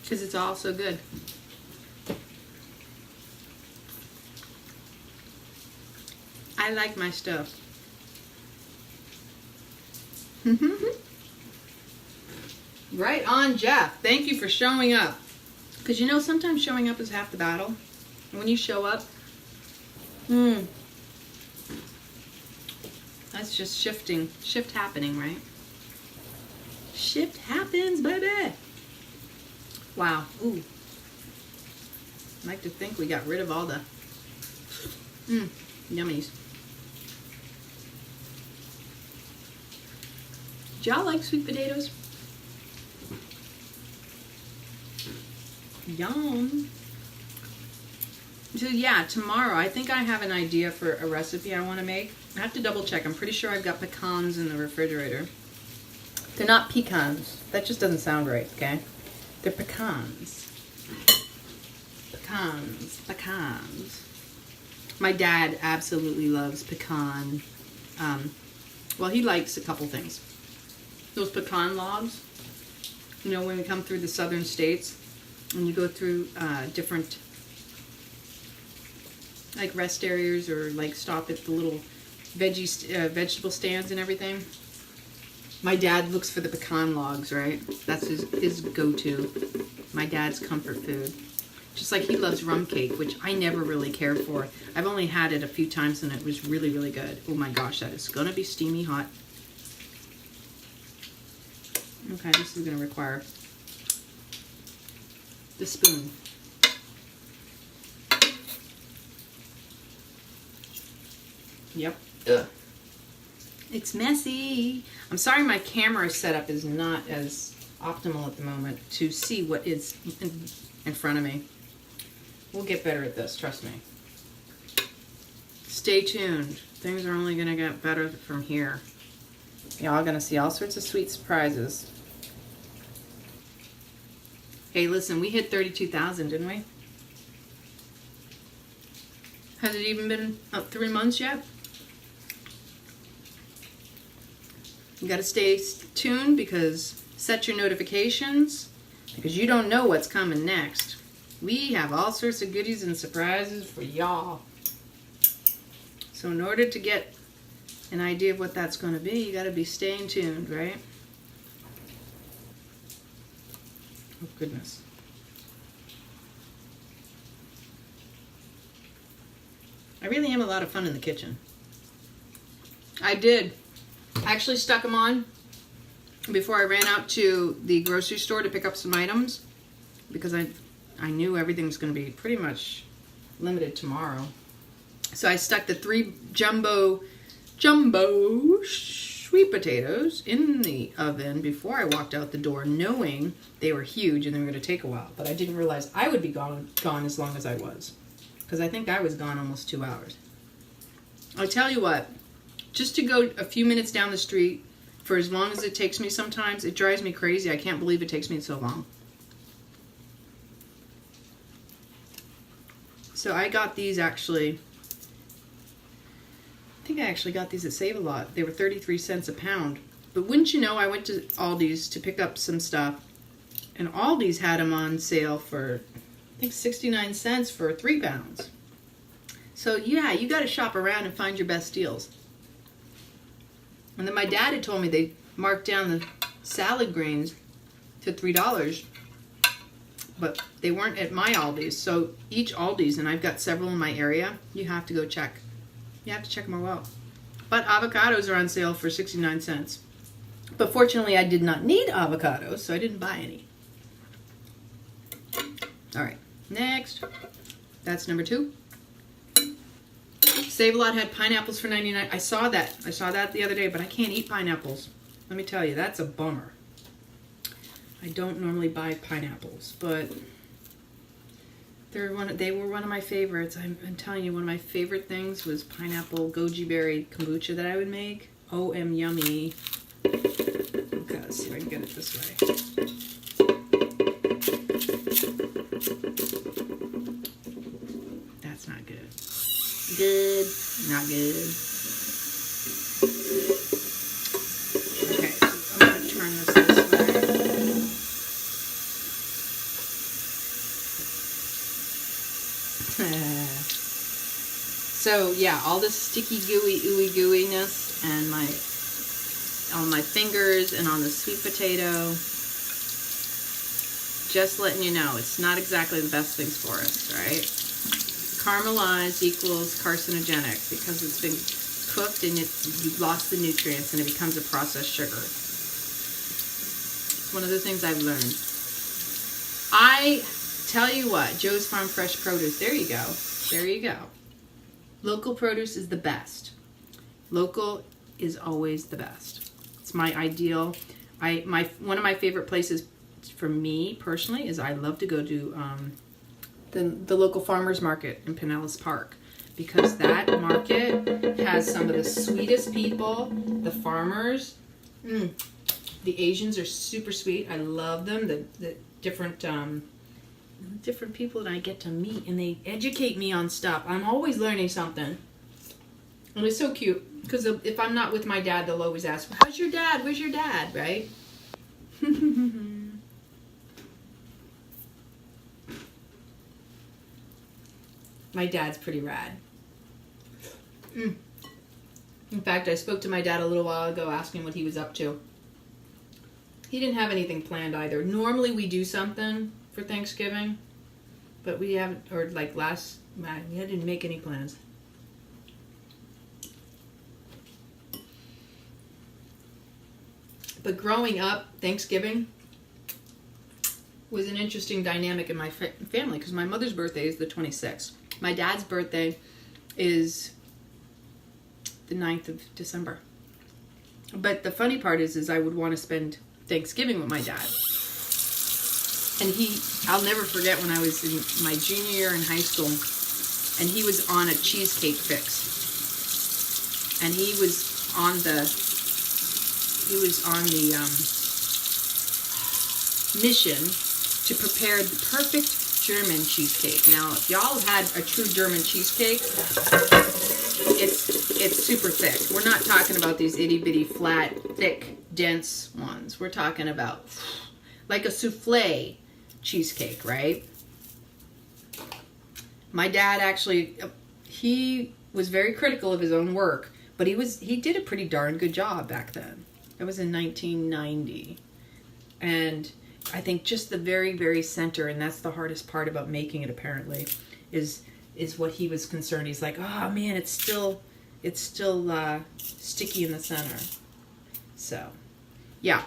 [SPEAKER 1] Because it's all so good. I like my stuff. Right on, Jeff. Thank you for showing up. Because you know, sometimes showing up is half the battle. And when you show up, that's just shift happening, right? Shift happens, baby. Wow. Ooh. I like to think we got rid of all the yummies. Do y'all like sweet potatoes? Yum. So yeah, tomorrow I think I have an idea for a recipe I want to make. I have to double check. I'm pretty sure I've got pecans in the refrigerator. They're not pecans. That just doesn't sound right, okay? They're pecans. Pecans. My dad absolutely loves pecan. Well, he likes a couple things. Those pecan logs, you know, when we come through the southern states and you go through different, like rest areas or like stop at the little vegetable stands and everything. My dad looks for the pecan logs, right? That's his go-to. My dad's comfort food. Just like he loves rum cake, which I never really cared for. I've only had it a few times and it was really, really good. Oh my gosh, that is gonna be steamy hot. Okay, this is gonna require the spoon. Yep. Ugh. It's messy. I'm sorry my camera setup is not as optimal at the moment to see what is in front of me. We'll get better at this, trust me. Stay tuned. Things are only going to get better from here. Y'all going to see all sorts of sweet surprises. Hey, listen, we hit 32,000, didn't we? Has it even been up 3 months yet? You got to stay tuned because set your notifications because you don't know what's coming next. We have all sorts of goodies and surprises for y'all. So in order to get an idea of what that's going to be, you got to be staying tuned, right? Oh, goodness. I really am a lot of fun in the kitchen. I actually stuck them on before I ran out to the grocery store to pick up some items because I knew everything was going to be pretty much limited tomorrow. So I stuck the 3 jumbo sweet potatoes in the oven before I walked out the door, knowing they were huge and they were going to take a while. But I didn't realize I would be gone as long as I was, because I think I was gone almost 2 hours. I'll tell you what, just to go a few minutes down the street for as long as it takes me sometimes, it drives me crazy. I can't believe it takes me so long. So I got these actually, I think I actually got these at Save-A-Lot. They were 33 cents a pound. But wouldn't you know, I went to Aldi's to pick up some stuff, and Aldi's had them on sale for, I think, 69 cents for 3 pounds. So yeah, you got to shop around and find your best deals. And then my dad had told me they marked down the salad greens to $3, but they weren't at my Aldi's. So each Aldi's, and I've got several in my area, you have to go check. You have to check them all out. But avocados are on sale for 69 cents. But fortunately, I did not need avocados, so I didn't buy any. All right, next. That's number 2. Save-A-Lot had pineapples for 99. I saw that the other day, but I can't eat pineapples. Let me tell you, that's a bummer. I don't normally buy pineapples, but they were one of my favorites. I'm telling you, one of my favorite things was pineapple goji berry kombucha that I would make. Oh, yummy. Okay, let's see if I can get it this way. That's not good. Good, not good. Okay, I'm going to turn this way. So yeah, all this sticky gooey ooey gooiness and on my fingers and on the sweet potato. Just letting you know, it's not exactly the best things for us, right? Caramelized equals carcinogenic because it's been cooked and you've lost the nutrients and it becomes a processed sugar. It's one of the things I've learned. I tell you what, Joe's Farm Fresh Produce, there you go. There you go. Local produce is the best. Local is always the best. It's my ideal. One of my favorite places for me personally is I love to go to the local farmers market in Pinellas Park, because that market has some of the sweetest people. The farmers, the Asians are super sweet. I love them. The different people that I get to meet, and they educate me on stuff. I'm always learning something, and it's so cute because if I'm not with my dad, they'll always ask, "How's your dad? Where's your dad?" Right? My dad's pretty rad. In fact, I spoke to my dad a little while ago asking what he was up to. He didn't have anything planned either. Normally we do something for Thanksgiving, but we haven't, or like we didn't make any plans. But growing up, Thanksgiving was an interesting dynamic in my family because my mother's birthday is the 26th. My dad's birthday is the 9th of December. But the funny part is I would want to spend Thanksgiving with my dad. And I'll never forget when I was in my junior year in high school, and he was on a cheesecake fix. And he was on the mission to prepare the perfect German cheesecake. Now, if y'all have had a true German cheesecake, it's super thick. We're not talking about these itty bitty flat, thick, dense ones. We're talking about like a souffle cheesecake, right? My dad actually, he was very critical of his own work, but he did a pretty darn good job back then. That was in 1990. And I think just the very, very center, and that's the hardest part about making it apparently, is what he was concerned. He's like, oh man, it's still sticky in the center. So, yeah.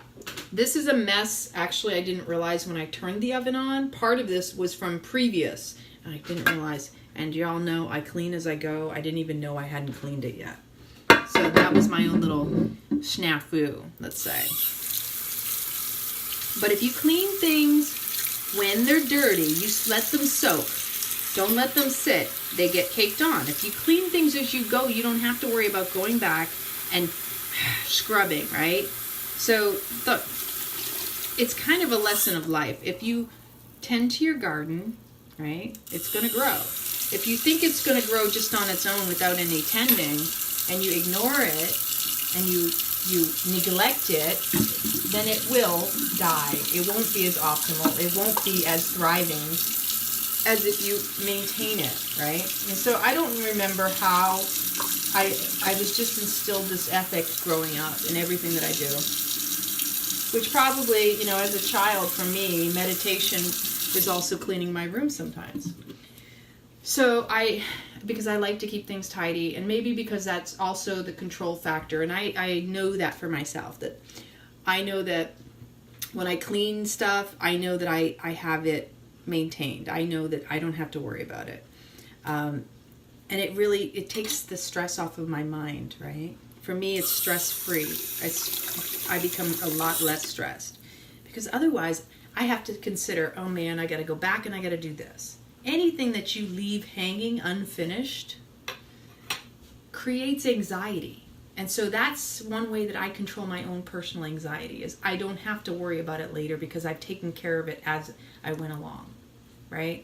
[SPEAKER 1] This is a mess. Actually, I didn't realize when I turned the oven on. Part of this was from previous, and I didn't realize. And y'all know I clean as I go. I didn't even know I hadn't cleaned it yet. So that was my own little snafu, let's say. But if you clean things when they're dirty, you let them soak. Don't let them sit. They get caked on. If you clean things as you go, you don't have to worry about going back and scrubbing, right? So it's kind of a lesson of life. If you tend to your garden, right, it's going to grow. If you think it's going to grow just on its own without any tending, and you ignore it, and you neglect it, then it will die. It won't be as optimal. It won't be as thriving as if you maintain it, right? And so I don't remember how I was just instilled this ethic growing up in everything that I do. Which probably, as a child for me, meditation was also cleaning my room sometimes. So because I like to keep things tidy, and maybe because that's also the control factor, and I know that for myself, that I know that when I clean stuff, I know that I have it maintained. I know that I don't have to worry about it. And it takes the stress off of my mind, right? For me, it's stress-free. I become a lot less stressed. Because otherwise, I have to consider, oh man, I got to go back and I got to do this. Anything that you leave hanging unfinished creates anxiety. And so that's one way that I control my own personal anxiety, is I don't have to worry about it later because I've taken care of it as I went along, right?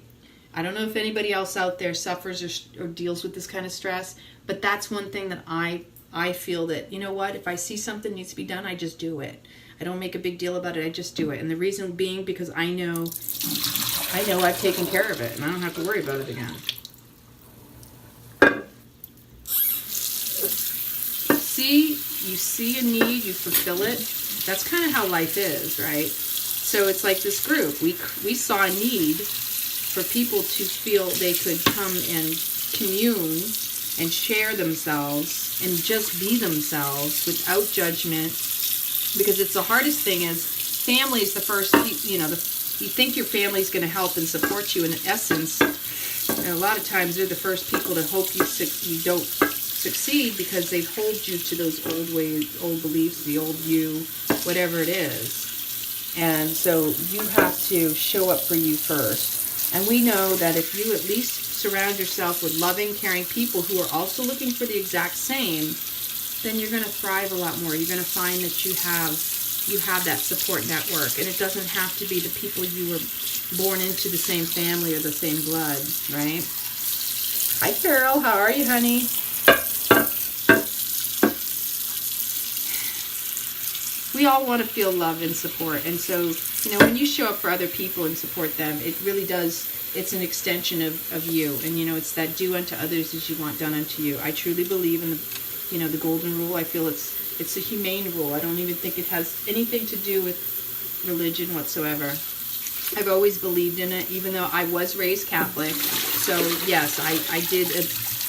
[SPEAKER 1] I don't know if anybody else out there suffers or deals with this kind of stress, but that's one thing that I feel that, you know what, if I see something needs to be done, I just do it. I don't make a big deal about it, I just do it. And the reason being because I know I've taken care of it and I don't have to worry about it again. You see a need, you fulfill it. That's kind of how life is, right? So it's like this group. We saw a need for people to feel they could come and commune and share themselves and just be themselves without judgment. Because it's the hardest thing is family is the first, you think your family's going to help and support you. In essence, and a lot of times they're the first people to hope you don't succeed because they hold you to those old ways, old beliefs, the old you, whatever it is. And so you have to show up for you first. And we know that if you at least surround yourself with loving, caring people who are also looking for the exact same, then you're going to thrive a lot more. You're going to find that you have that support network. And it doesn't have to be the people you were born into the same family or the same blood, right? Hi, Carol. How are you, honey? We all want to feel love and support. And so, when you show up for other people and support them, it really does, it's an extension of you. And, it's that do unto others as you want done unto you. I truly believe in the golden rule. I feel it's a humane rule. I don't even think it has anything to do with religion whatsoever. I've always believed in it, even though I was raised Catholic. So, yes, I did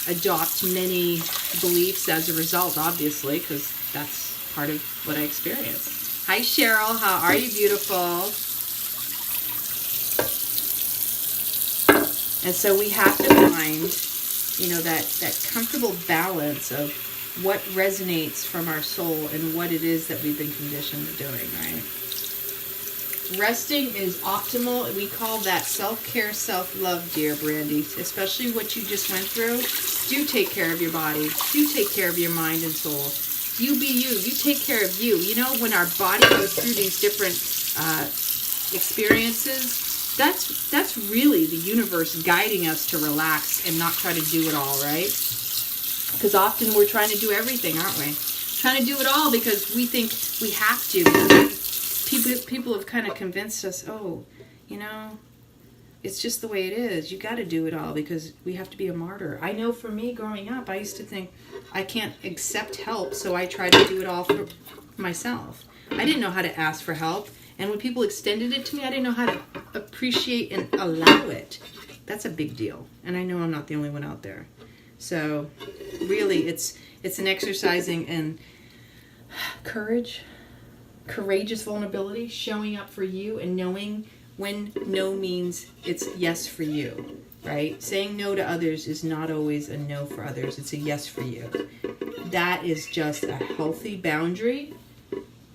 [SPEAKER 1] adopt many beliefs as a result, obviously, because that's part of what I experienced. Hi, Cheryl. How are you, beautiful? And so we have to find, that comfortable balance of what resonates from our soul and what it is that we've been conditioned to doing, right? Resting is optimal. We call that self-care, self-love, dear Brandy, especially what you just went through. Do take care of your body. Do take care of your mind and soul. You be you. You take care of you. You know, when our body goes through these different experiences, that's really the universe guiding us to relax and not try to do it all, right? Because often we're trying to do everything, aren't we? Trying to do it all because we think we have to. People have kind of convinced us, oh, you know, it's just the way it is. You got to do it all because we have to be a martyr. I know for me growing up, I used to think I can't accept help, so I tried to do it all for myself. I didn't know how to ask for help. And when people extended it to me, I didn't know how to appreciate and allow it. That's a big deal. And I know I'm not the only one out there. So really, it's an exercising in courage, courageous vulnerability, showing up for you and knowing when no means it's yes for you, right? Saying no to others is not always a no for others. It's a yes for you. That is just a healthy boundary,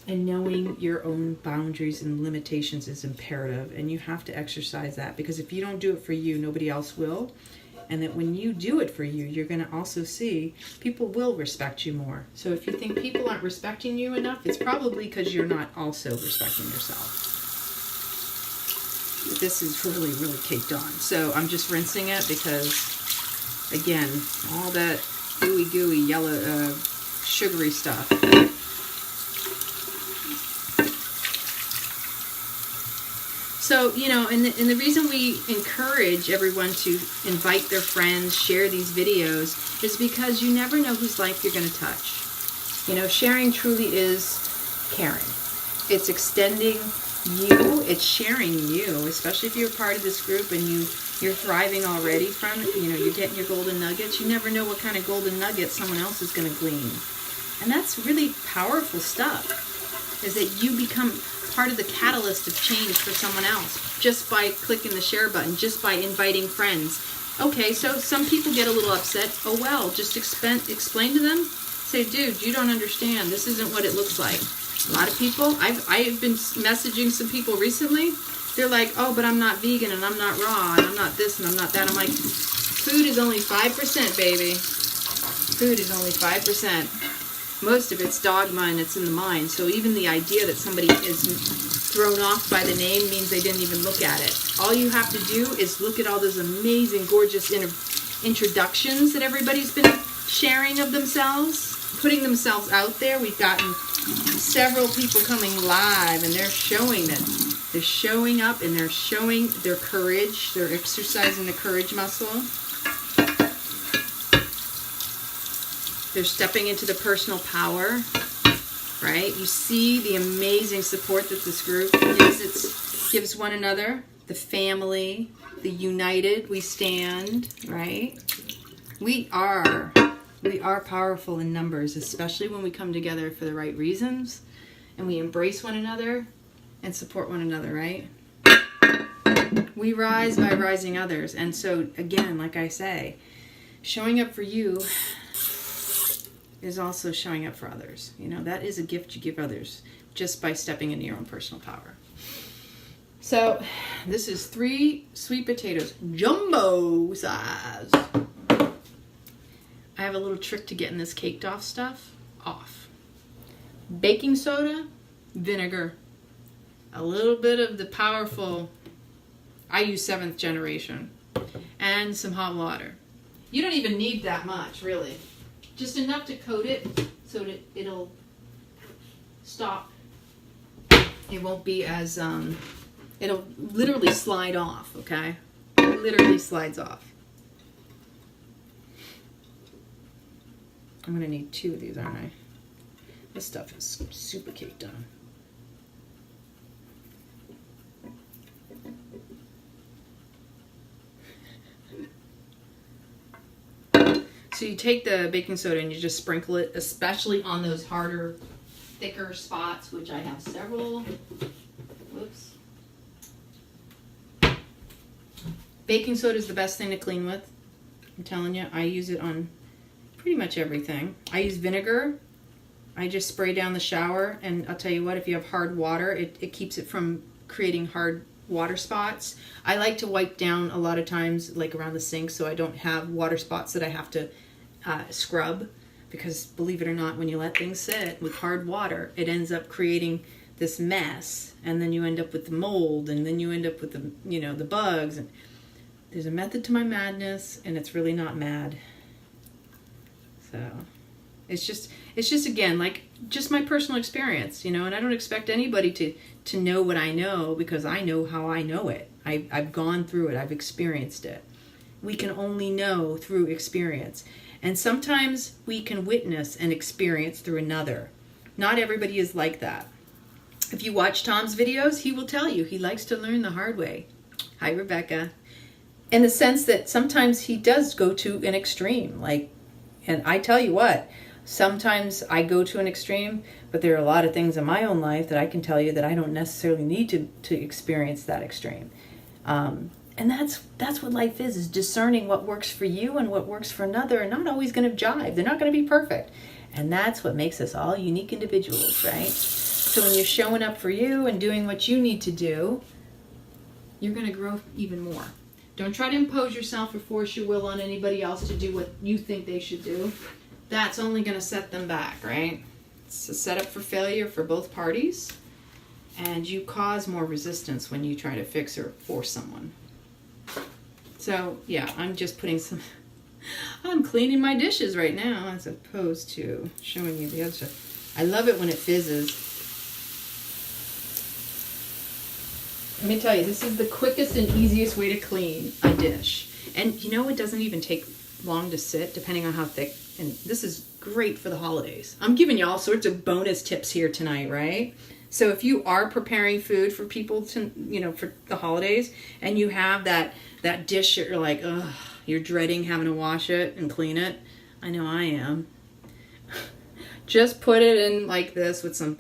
[SPEAKER 1] and knowing your own boundaries and limitations is imperative, and you have to exercise that, because if you don't do it for you, nobody else will. And that when you do it for you, you're going to also see people will respect you more. So if you think people aren't respecting you enough, it's probably because you're not also respecting yourself. This is really, really caked on. So I'm just rinsing it because, again, all that gooey, yellow, sugary stuff. So, you know, and the reason we encourage everyone to invite their friends, share these videos, is because you never know whose life you're going to touch. You know, sharing truly is caring. It's extending you, it's sharing you, especially if you're a part of this group and you're thriving already from it, you know, you're getting your golden nuggets. You never know what kind of golden nuggets someone else is going to glean. And that's really powerful stuff, is that you become part of the catalyst of change for someone else just by clicking the share button, just by inviting friends. Okay, so some people get a little upset. Oh well, just explain to them. Say, dude, you don't understand. This isn't what it looks like. A lot of people, I've been messaging some people recently. They're like, oh, but I'm not vegan and I'm not raw and I'm not this and I'm not that. I'm like, food is only 5%, baby. Food is only 5%. Most of it's dogma and it's in the mind. So even the idea that somebody is thrown off by the name means they didn't even look at it. All you have to do is look at all those amazing, gorgeous introductions that everybody's been sharing of themselves, putting themselves out there. We've gotten several people coming live, and they're showing it. They're showing up and they're showing their courage. They're exercising the courage muscle. They're stepping into the personal power, right? You see the amazing support that this group gives one another, the family, the united we stand, right? We are powerful in numbers, especially when we come together for the right reasons and we embrace one another and support one another, right? We rise by rising others. And so, again, like I say, showing up for you is also showing up for others. You know, that is a gift you give others just by stepping into your own personal power. So this is 3 sweet potatoes, jumbo size. I have a little trick to getting this caked off stuff off. Baking soda, vinegar, a little bit of the powerful, I use 7th generation, and some hot water. You don't even need that much, really. Just enough to coat it so that it'll stop. It won't be as, it'll literally slide off, okay? It literally slides off. I'm going to need 2 of these, aren't I? This stuff is super caked on. So you take the baking soda and you just sprinkle it, especially on those harder, thicker spots, which I have several. Whoops. Baking soda is the best thing to clean with. I'm telling you, I use it on pretty much everything. I use vinegar. I just spray down the shower, and I'll tell you what, if you have hard water, it keeps it from creating hard water spots. I like to wipe down a lot of times, like around the sink, so I don't have water spots that I have to scrub, because believe it or not, when you let things sit with hard water, it ends up creating this mess, and then you end up with the mold, and then you end up with the bugs. And there's a method to my madness, and it's really not mad. So it's just again, like, just my personal experience, and I don't expect anybody to know what I know, because I know how I know it. I've gone through it. I've experienced it. We can only know through experience. And sometimes we can witness an experience through another. Not everybody is like that. If you watch Tom's videos, he will tell you he likes to learn the hard way. Hi, Rebecca. In the sense that sometimes he does go to an extreme. And I tell you what, sometimes I go to an extreme, but there are a lot of things in my own life that I can tell you that I don't necessarily need to experience that extreme. And that's what life is discerning what works for you and what works for another, and not always going to jive. They're not going to be perfect. And that's what makes us all unique individuals, right? So when you're showing up for you and doing what you need to do, you're going to grow even more. Don't try to impose yourself or force your will on anybody else to do what you think they should do. That's only going to set them back, right? It's a setup for failure for both parties, and you cause more resistance when you try to fix or force someone. So, yeah, I'm just putting I'm cleaning my dishes right now as opposed to showing you the other stuff. I love it when it fizzes. Let me tell you, this is the quickest and easiest way to clean a dish. And it doesn't even take long to sit, depending on how thick. And this is great for the holidays. I'm giving you all sorts of bonus tips here tonight, right? So if you are preparing food for people to, for the holidays, and you have that dish that you're like, ugh, you're dreading having to wash it and clean it. I know I am. Just put it in like this with some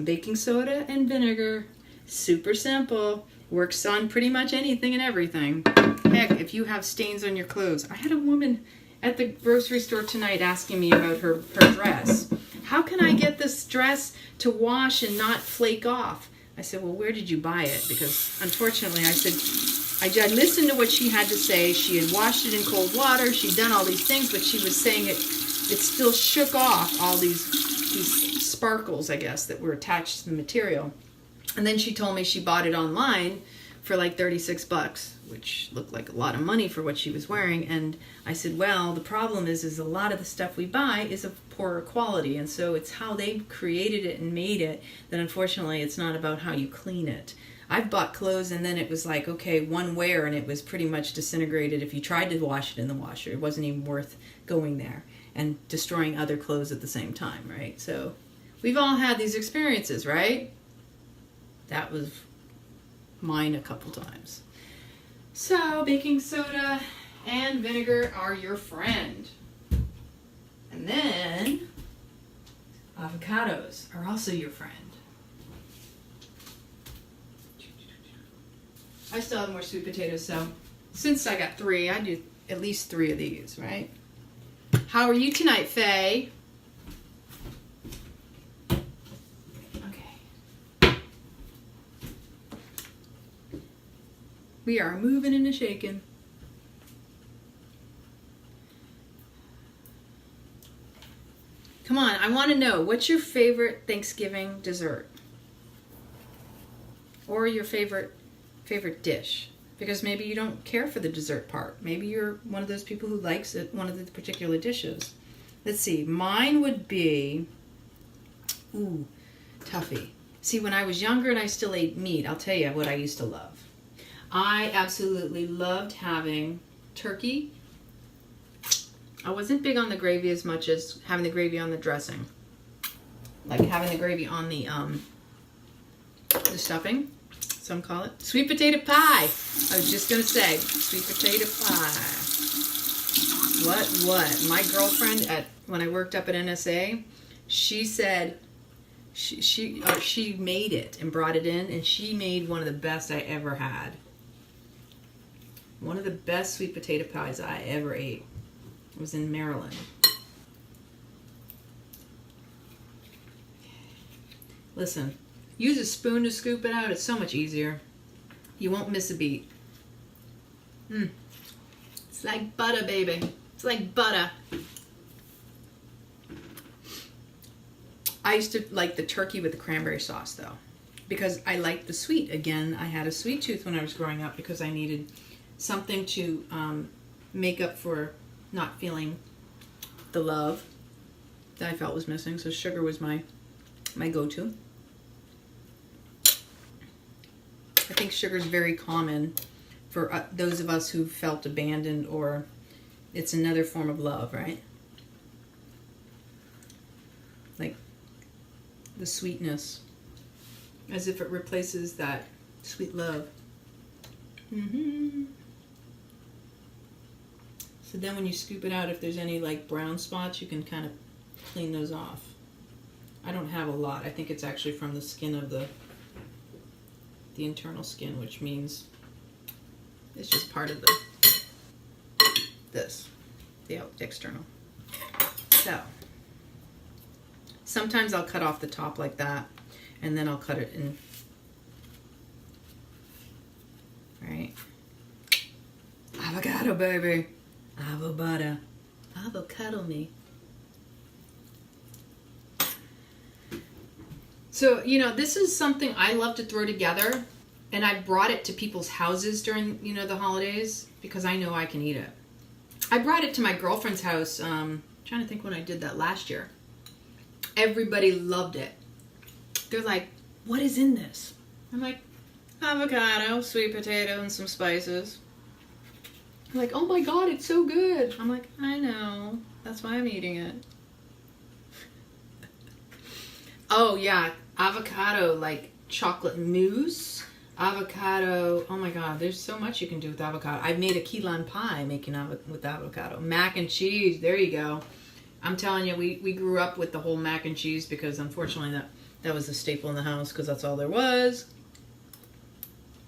[SPEAKER 1] baking soda and vinegar. Super simple. Works on pretty much anything and everything. Heck, if you have stains on your clothes. I had a woman at the grocery store tonight asking me about her dress. How can I get this dress to wash and not flake off? I said, well, where did you buy it? Because unfortunately, I said, I listened to what she had to say. She had washed it in cold water. She'd done all these things, but she was saying it still shook off all these sparkles, I guess, that were attached to the material. And then she told me she bought it online for like $36, which looked like a lot of money for what she was wearing. And I said, well, the problem is a lot of the stuff we buy is of poorer quality. And so it's how they created it and made it that unfortunately it's not about how you clean it. I've bought clothes and then it was like, okay, one wear and it was pretty much disintegrated. If you tried to wash it in the washer, it wasn't even worth going there and destroying other clothes at the same time, right? So we've all had these experiences, right? That was mine a couple times. So baking soda and vinegar are your friend. And then avocados are also your friend. I still have more sweet potatoes, so since I got 3, I do at least 3 of these, right? How are you tonight, Faye? Okay. We are moving and shaking. Come on, I want to know, what's your favorite Thanksgiving dessert? Or your favorite dish? Because maybe you don't care for the dessert part. Maybe you're one of those people who likes it, one of the particular dishes. Let's see, mine would be, toughie. See, when I was younger and I still ate meat, I'll tell you what I used to love. I absolutely loved having turkey. I wasn't big on the gravy as much as having the gravy on the dressing. Like having the gravy on the stuffing. Some call it sweet potato pie. I was just gonna say sweet potato pie. What? My girlfriend when I worked up at NSA, she said she made it and brought it in, and she made one of the best I ever had. One of the best sweet potato pies I ever ate. It was in Maryland. Listen, use a spoon to scoop it out. It's so much easier. You won't miss a beat. It's like butter, baby. It's like butter. I used to like the turkey with the cranberry sauce, though, because I liked the sweet. Again, I had a sweet tooth when I was growing up because I needed something to make up for not feeling the love that I felt was missing. So sugar was my go-to. I think sugar is very common for those of us who felt abandoned, or it's another form of love, right? Like the sweetness, as if it replaces that sweet love. So then when you scoop it out, if there's any like brown spots, you can kind of clean those off. I don't have a lot. I think it's actually from the skin of the internal skin, which means it's just part of the external. So sometimes I'll cut off the top like that, and then I'll cut it in. Right? Avocado, baby. Avocado. Avocado me. So, you know, this is something I love to throw together, and I brought it to people's houses during, you know, the holidays because I know I can eat it. I brought it to my girlfriend's house, trying to think when I did that last year. Everybody loved it. They're like, what is in this? I'm like, avocado, sweet potato, and some spices. I'm like, oh my God, it's so good. I'm like, I know. That's why I'm eating it. Oh, yeah. Avocado, like chocolate mousse. Avocado. Oh my God, there's so much you can do with avocado. I made a key lime pie with avocado. Mac and cheese. There you go. I'm telling you, we grew up with the whole mac and cheese because unfortunately that was a staple in the house because that's all there was.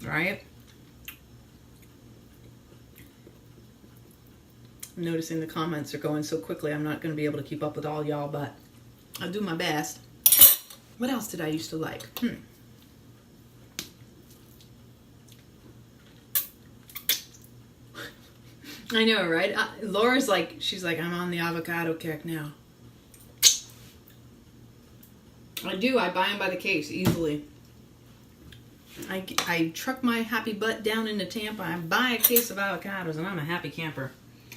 [SPEAKER 1] Right? I'm noticing the comments are going so quickly. I'm not going to be able to keep up with all y'all, but I'll do my best. What else did I used to like? I know, right? Laura's like, she's like, I'm on the avocado kick now. I do. I buy them by the case easily. I truck my happy butt down into Tampa. I buy a case of avocados, and I'm a happy camper.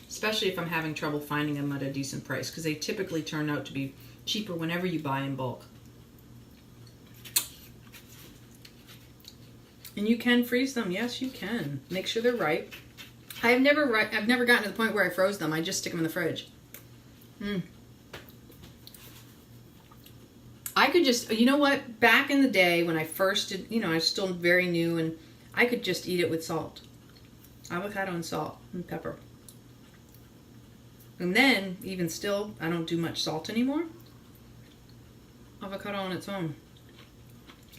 [SPEAKER 1] Especially if I'm having trouble finding them at a decent price, because they typically turn out to be cheaper whenever you buy in bulk. And you can freeze them. Yes, you can. Make sure they're ripe. I've never gotten to the point where I froze them. I just stick them in the fridge. I could just, you know what? Back in the day when I first did, you know, I was still very new, and I could just eat it with salt. Avocado and salt and pepper. And then, even still, I don't do much salt anymore. Avocado on its own.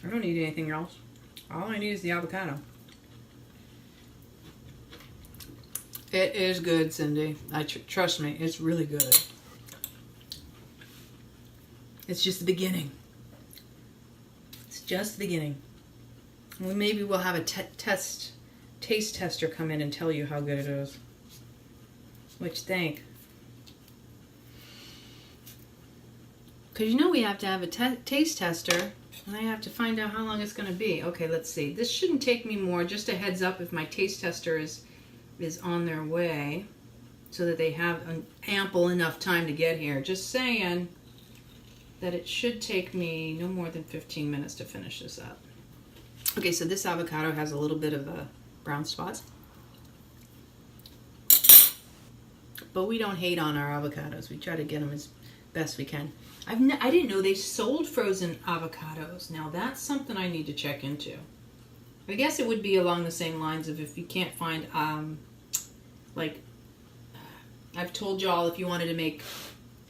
[SPEAKER 1] I don't need anything else. All I need is the avocado. It is good, Cindy. Trust me, it's really good. It's just the beginning. It's just the beginning. Maybe we'll have a taste tester come in and tell you how good it is. What you think? Because you know we have to have a taste tester, and I have to find out how long it's going to be. Okay, let's see. This shouldn't take me more. Just a heads up if my taste tester is on their way, so that they have an ample enough time to get here. Just saying that it should take me no more than 15 minutes to finish this up. Okay, so this avocado has a little bit of brown spots. But we don't hate on our avocados. We try to get them as best we can. I didn't know they sold frozen avocados. Now that's something I need to check into. I guess it would be along the same lines of if you can't find, like, I've told y'all if you wanted to make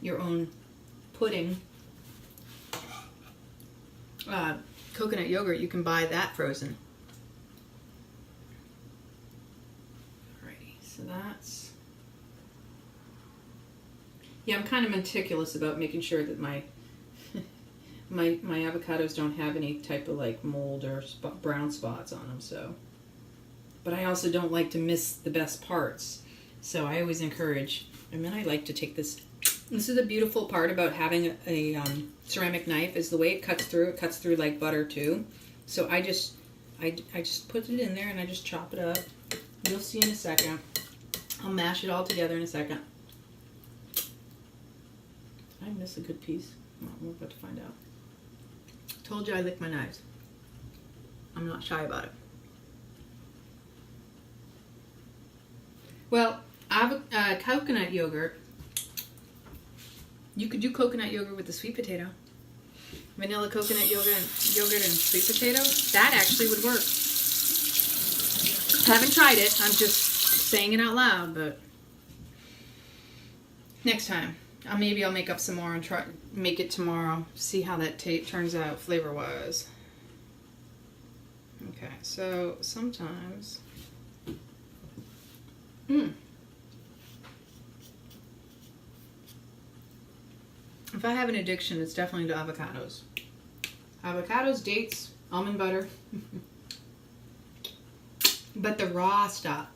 [SPEAKER 1] your own pudding, coconut yogurt, you can buy that frozen. Alrighty, so that's... Yeah, I'm kind of meticulous about making sure that my my avocados don't have any type of like mold or brown spots on them, so. But I also don't like to miss the best parts, so I always encourage. And then I like to take this. This is the beautiful part about having a ceramic knife, is the way it cuts through. It cuts through like butter too. So I just put it in there and I just chop it up. You'll see in a second. I'll mash it all together in a second. I miss a good piece. Well, we're about to find out. Told you I lick my knives. I'm not shy about it. Well, I have coconut yogurt. You could do coconut yogurt with the sweet potato. Vanilla coconut yogurt and sweet potato. That actually would work. I haven't tried it. I'm just saying it out loud, but next time. Maybe I'll make up some more and try make it tomorrow. See how that turns out flavor-wise. Okay, so sometimes... If I have an addiction, it's definitely to avocados. Avocados, dates, almond butter. But the raw stuff.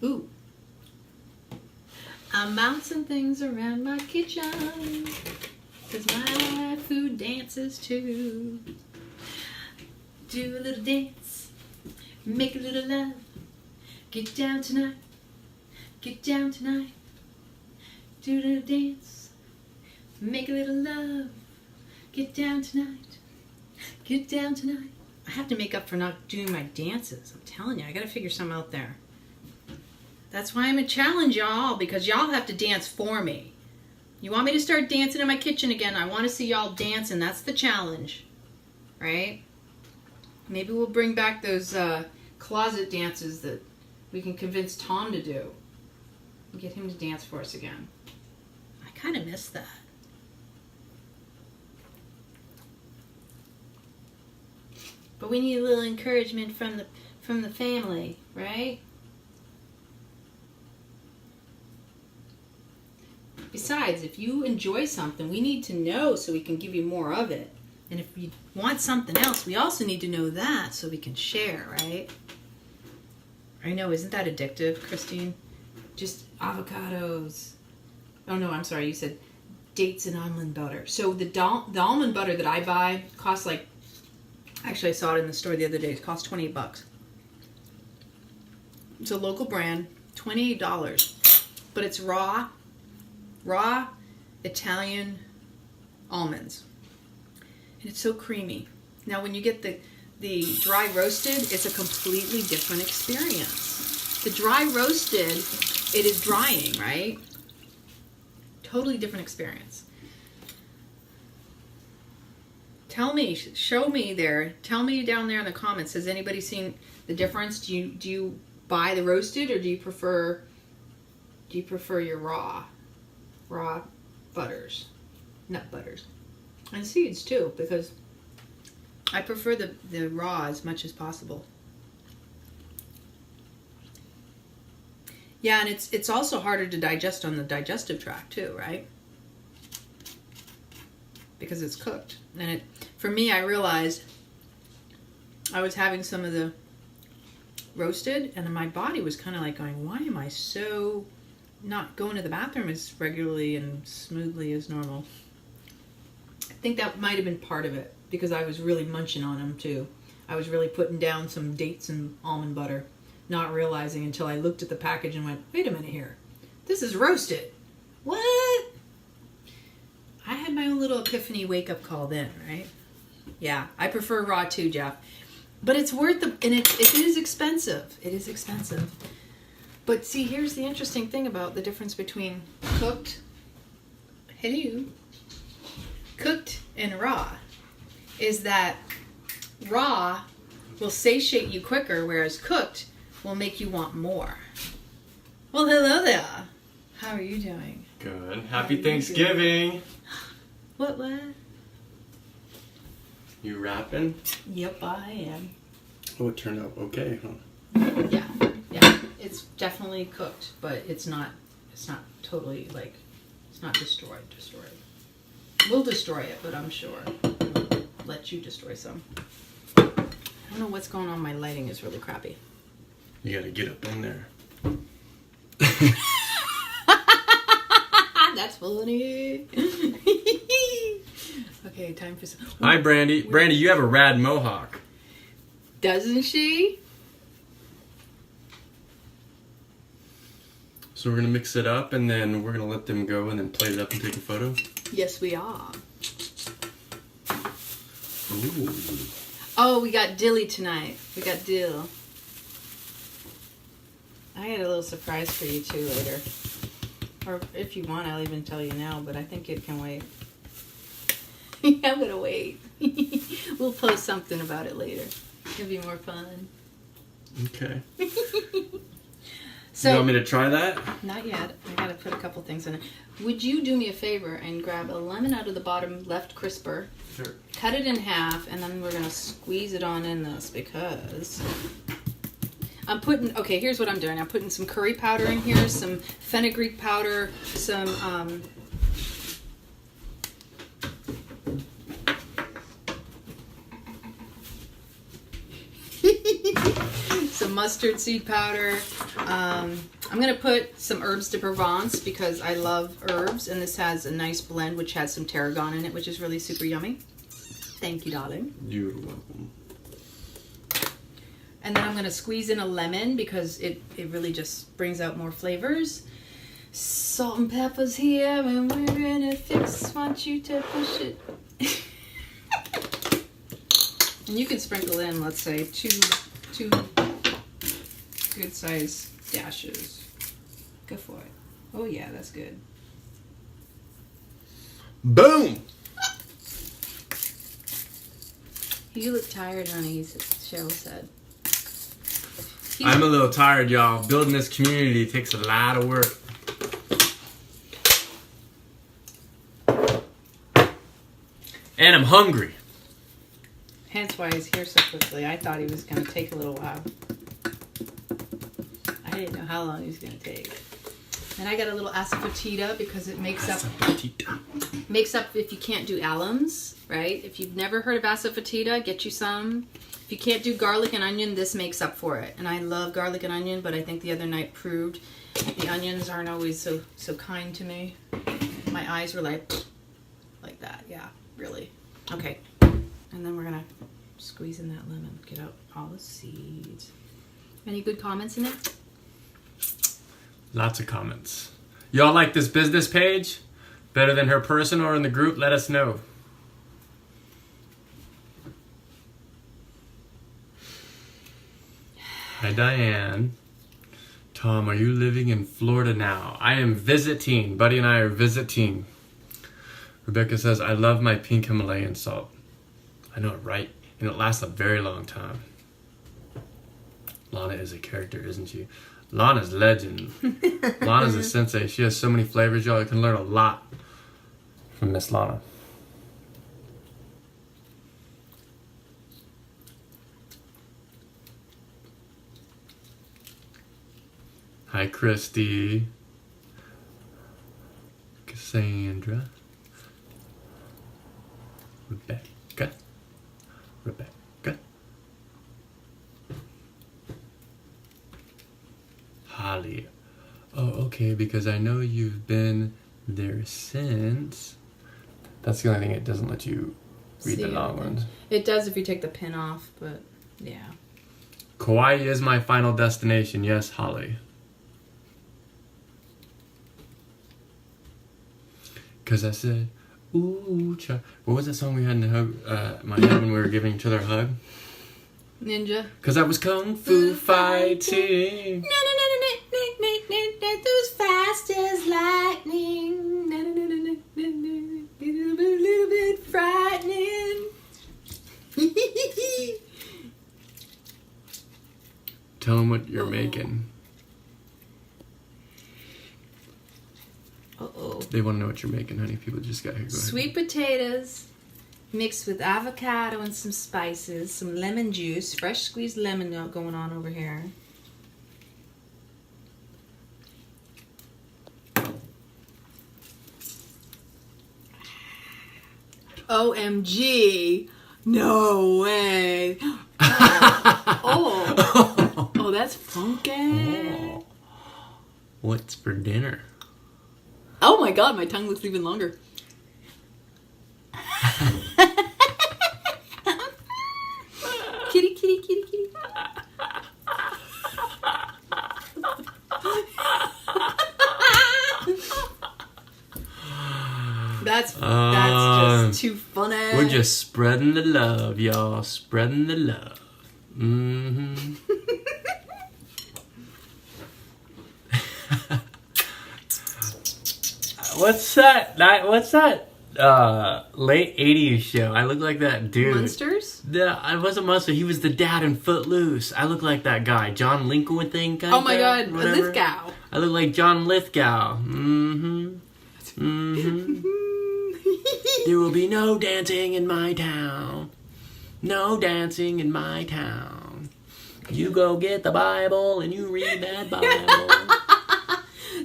[SPEAKER 1] Ooh. I'm bouncing things around my kitchen, 'cause my food dances too. Do a little dance, make a little love. Get down tonight, get down tonight. Do a little dance, make a little love. Get down tonight, get down tonight. I have to make up for not doing my dances. I'm telling you, I gotta figure something out there. That's why I'm a challenge, y'all, because y'all have to dance for me. You want me to start dancing in my kitchen again? I want to see y'all dancing. That's the challenge, right? Maybe we'll bring back those closet dances that we can convince Tom to do. Get him to dance for us again. I kind of miss that. But we need a little encouragement from the family, right? Besides, if you enjoy something, we need to know so we can give you more of it. And if you want something else, we also need to know that so we can share, right? I know, isn't that addictive, Christine? Just avocados. Oh no, I'm sorry, you said dates and almond butter. So the almond butter that I buy costs like, actually I saw it in the store the other day, it cost $28. It's a local brand, $28. But it's raw Italian almonds. And it's so creamy. Now when you get the dry roasted, it's a completely different experience. The dry roasted, it is drying, right? Totally different experience. Tell me, show me there. Tell me down there in the comments, has anybody seen the difference? Do you buy the roasted, or do you prefer your raw butters, nut butters, and seeds too, because I prefer the raw as much as possible. Yeah, and it's also harder to digest on the digestive tract too, right? Because it's cooked. And for me, I realized I was having some of the roasted, and my body was kind of like going, why am I so not going to the bathroom as regularly and smoothly as normal? I think that might have been part of it, because I was really munching on them too. I was really putting down some dates and almond butter, not realizing until I looked at the package and went, wait a minute here, this is roasted. What? I had my own little epiphany wake-up call then, right? Yeah, I prefer raw too, Jeff. But it's worth the, and it is expensive. It is expensive. But see, here's the interesting thing about the difference between cooked and raw, is that raw will satiate you quicker, whereas cooked will make you want more. Well, hello there. How are you doing?
[SPEAKER 2] Good. Happy Thanksgiving.
[SPEAKER 1] What?
[SPEAKER 2] You rapping?
[SPEAKER 1] Yep, I am.
[SPEAKER 2] Oh, it turned out okay, huh?
[SPEAKER 1] Yeah. It's definitely cooked, but it's not totally, like, it's not destroyed. We'll destroy it, but I'm sure we'll let you destroy some. I don't know what's going on. My lighting is really crappy.
[SPEAKER 2] You gotta get up in there.
[SPEAKER 1] That's funny. Okay, time for some.
[SPEAKER 2] Hi, Brandy. Brandy, you have a rad mohawk.
[SPEAKER 1] Doesn't she?
[SPEAKER 2] So we're gonna mix it up and then we're gonna let them go and then plate it up and take a photo.
[SPEAKER 1] Yes, we are.
[SPEAKER 2] Ooh.
[SPEAKER 1] Oh, we got dilly tonight. We got dill. I had a little surprise for you too later. Or if you want, I'll even tell you now, but I think it can wait. I'm gonna wait. We'll post something about it later. It'll be more fun.
[SPEAKER 2] Okay.
[SPEAKER 1] So,
[SPEAKER 2] you want me to try that?
[SPEAKER 1] not yet. I gotta put a couple things in it. Would you do me a favor and grab a lemon out of the bottom left crisper,
[SPEAKER 2] Sure.
[SPEAKER 1] cut it in half, and then we're gonna squeeze it on in this because I'm putting, okay, here's what I'm doing. I'm putting some curry powder in here, some fenugreek powder, some, some mustard seed powder. I'm going to put some herbs de Provence because I love herbs, and this has a nice blend which has some tarragon in it, which is really super yummy. Thank you, darling.
[SPEAKER 2] You're welcome.
[SPEAKER 1] And then I'm going to squeeze in a lemon because it really just brings out more flavors. Salt and pepper's here, and we're going to fix. Want you to push it. And you can sprinkle in, let's say, two good size dashes. Go for it. Oh yeah, that's good.
[SPEAKER 2] Boom!
[SPEAKER 1] You look tired, honey, Cheryl said.
[SPEAKER 2] I'm a little tired, y'all. Building this community takes a lot of work. And I'm hungry.
[SPEAKER 1] Hence why he's here so quickly. I thought he was going to take a little while. I didn't know how long he was going to take. And I got a little asafoetida because it makes up if you can't do alums, right? If you've never heard of asafoetida, get you some. If you can't do garlic and onion, this makes up for it. And I love garlic and onion, but I think the other night proved the onions aren't always so kind to me. My eyes were like that. Yeah, really. Okay. And then we're going to squeeze in that lemon. Get out all the seeds. Any good comments in there?
[SPEAKER 2] Lots of comments. Y'all like this business page? Better than her person or in the group? Let us know. Hi, Diane. Tom, are you living in Florida now? I am visiting. Buddy and I are visiting. Rebecca says, I love my pink Himalayan salt. I know it, right? And it lasts a very long time. Lana is a character, isn't she? Lana's legend. Lana's a sensei. She has so many flavors, y'all. You can learn a lot from Miss Lana. Hi, Christy. Cassandra. Rebecca. Holly. Oh, okay, because I know you've been there since. That's the only thing it doesn't let you read the long ones.
[SPEAKER 1] It does if you take the pin off, but yeah.
[SPEAKER 2] Kauai is my final destination. Yes, Holly. Because I said, ooh, what was that song we had in the hug, my head when we were giving each other a hug?
[SPEAKER 1] Ninja.
[SPEAKER 2] Because I was kung fu fighting.
[SPEAKER 1] Those fast as lightning. A little bit frightening.
[SPEAKER 2] Tell them what you're making.
[SPEAKER 1] Uh-oh.
[SPEAKER 2] They want to know what you're making, honey. People just got here. Go ahead.
[SPEAKER 1] Sweet potatoes mixed with avocado and some spices, some lemon juice, fresh squeezed lemon going on over here. OMG. No way. Oh, that's funky.
[SPEAKER 2] Oh. What's for dinner?
[SPEAKER 1] Oh my god, my tongue looks even longer. Kitty, kitty, kitty, kitty. That's just too funny.
[SPEAKER 2] We're just spreading the love, y'all. Spreading the love. Mm-hmm. What's that? What's that? Late 80s show. I look like that dude.
[SPEAKER 1] Monsters?
[SPEAKER 2] I wasn't Monster. He was the dad in Footloose. I look like that guy. John Lincoln thing guy.
[SPEAKER 1] Oh my god, Lithgow.
[SPEAKER 2] I look like John Lithgow. Mm-hmm. Mm-hmm. There will be no dancing in my town. No dancing in my town. You go get the Bible and you read that Bible.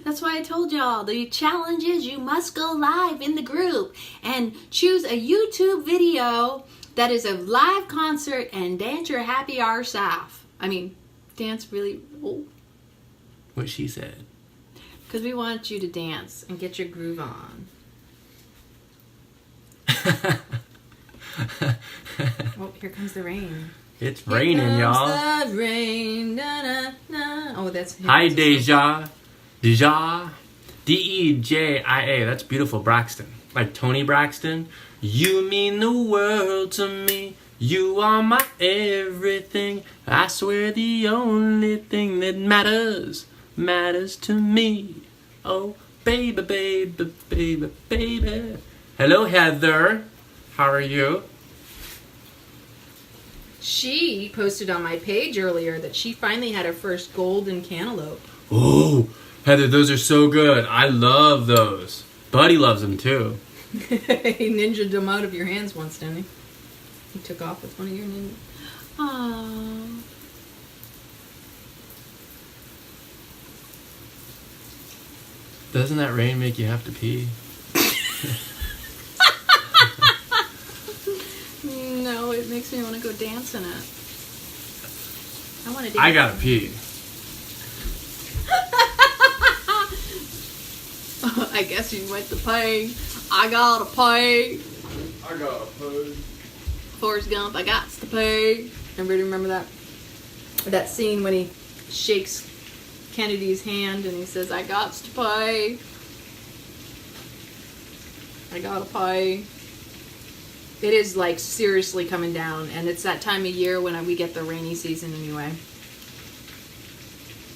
[SPEAKER 1] That's why I told y'all, the challenge is you must go live in the group and choose a YouTube video that is a live concert and dance your happy arse off. I mean, dance really... Oh.
[SPEAKER 2] What she said.
[SPEAKER 1] Because we want you to dance and get your groove on. Oh, here comes the rain.
[SPEAKER 2] It's raining, y'all.
[SPEAKER 1] The rain. Na, na, na. Oh, that's...
[SPEAKER 2] Hi, Deja. Deja. D-E-J-I-A. That's beautiful, Braxton. Like Tony Braxton. You mean the world to me. You are my everything. I swear the only thing that matters to me. Oh, baby, baby, baby, baby. Hello, Heather. How are you?
[SPEAKER 1] She posted on my page earlier that she finally had her first golden cantaloupe.
[SPEAKER 2] Oh, Heather, those are so good. I love those. Buddy loves them too.
[SPEAKER 1] He ninja'd them out of your hands once, didn't he? He took off with one of your ninja. Aww.
[SPEAKER 2] Doesn't that rain make you have to pee?
[SPEAKER 1] No, it makes me want to go dance in it. I want to dance.
[SPEAKER 2] I gotta pee.
[SPEAKER 1] I guess you went to pay. I gotta pay.
[SPEAKER 2] I gotta pee.
[SPEAKER 1] Forrest Gump, I got to pay. Everybody remember that? That scene when he shakes Kennedy's hand and he says, I got to pay. I gotta pay. It is like seriously coming down, and it's that time of year when we get the rainy season anyway.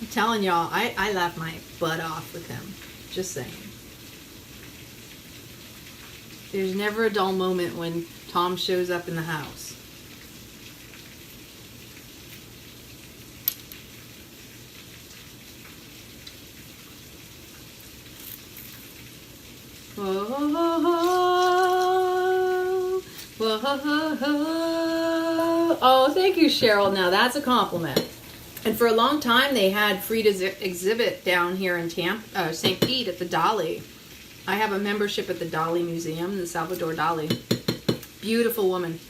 [SPEAKER 1] I'm telling y'all, I laugh my butt off with him. Just saying. There's never a dull moment when Tom shows up in the house. Whoa, whoa, whoa, whoa, whoa. Oh, thank you, Cheryl. Now that's a compliment. And for a long time, they had Frida's exhibit down here in St. Pete at the Dali. I have a membership at the Dali Museum, the Salvador Dali. Beautiful woman.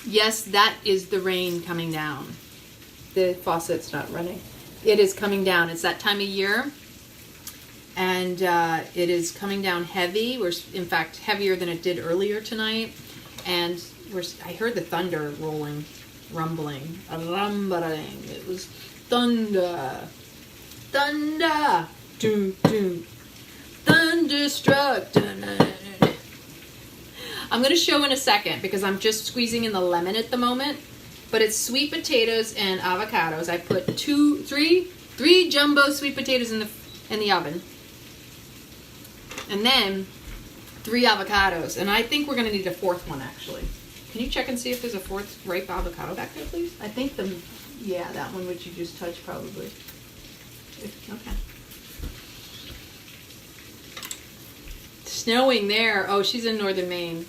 [SPEAKER 1] Yes, that is the rain coming down. The faucet's not running. It is coming down. It's that time of year. And it is coming down heavy. In fact, heavier than it did earlier tonight. And I heard the thunder rolling, rumbling, It was thunder. Thunder. Doom, doom. Thunderstruck. I'm going to show in a second because I'm just squeezing in the lemon at the moment. But it's sweet potatoes and avocados. I put three jumbo sweet potatoes in the oven. And then 3 avocados. And I think we're going to need a 4th one, actually. Can you check and see if there's a 4th ripe avocado back there, please? I think that one which you just touched probably. Okay. Snowing there. Oh, she's in northern Maine.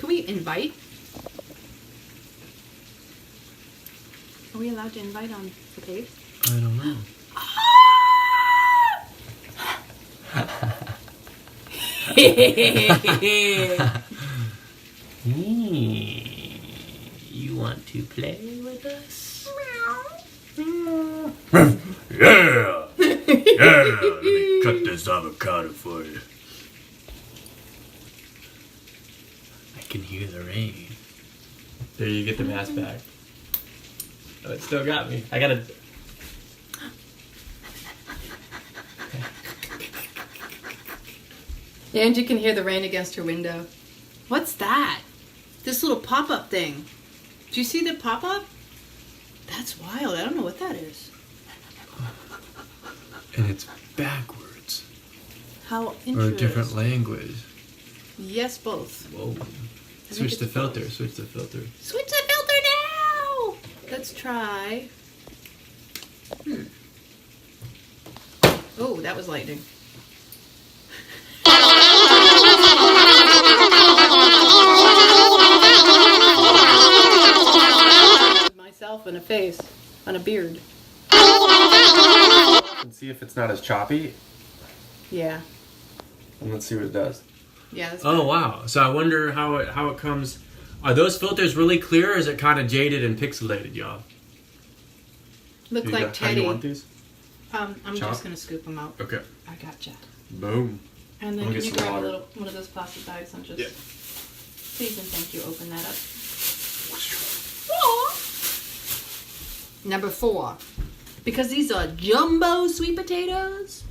[SPEAKER 1] Can we invite? Are we allowed to invite on the page?
[SPEAKER 2] I don't know. You want to play with us? Yeah! Yeah! Let me cut this avocado for you. I can hear the rain. There, you get the mask back. Oh, it still got me. I gotta...
[SPEAKER 1] And you can hear the rain against her window. What's that? This little pop-up thing. Do you see the pop-up? That's wild. I don't know what that is.
[SPEAKER 2] And it's backwards.
[SPEAKER 1] How
[SPEAKER 2] Or
[SPEAKER 1] interesting.
[SPEAKER 2] a different language.
[SPEAKER 1] Yes, both.
[SPEAKER 2] Whoa.
[SPEAKER 1] think
[SPEAKER 2] Switch the
[SPEAKER 1] it's
[SPEAKER 2] filter.
[SPEAKER 1] both.
[SPEAKER 2] Switch the filter.
[SPEAKER 1] Switch the filter now! Let's try. Oh, that was lightning. Myself in a face, on a beard.
[SPEAKER 2] And see if it's not as choppy.
[SPEAKER 1] Yeah.
[SPEAKER 2] And let's see what it does.
[SPEAKER 1] Yeah. That's
[SPEAKER 2] Oh
[SPEAKER 1] better.
[SPEAKER 2] wow! So I wonder how it comes. Are those filters really clear, or is it kind of jaded and pixelated, y'all?
[SPEAKER 1] Look
[SPEAKER 2] Do you
[SPEAKER 1] like
[SPEAKER 2] got- How do
[SPEAKER 1] Teddy.
[SPEAKER 2] you want these?
[SPEAKER 1] I'm
[SPEAKER 2] Chop?
[SPEAKER 1] just gonna scoop them out.
[SPEAKER 2] Okay.
[SPEAKER 1] I gotcha.
[SPEAKER 2] Boom.
[SPEAKER 1] And then
[SPEAKER 2] I'll
[SPEAKER 1] can
[SPEAKER 2] get
[SPEAKER 1] you
[SPEAKER 2] some
[SPEAKER 1] grab
[SPEAKER 2] water.
[SPEAKER 1] one of those plastic bags and just
[SPEAKER 2] Yeah.
[SPEAKER 1] please and thank you. Open that up. Aw. Number 4, because these are jumbo sweet potatoes,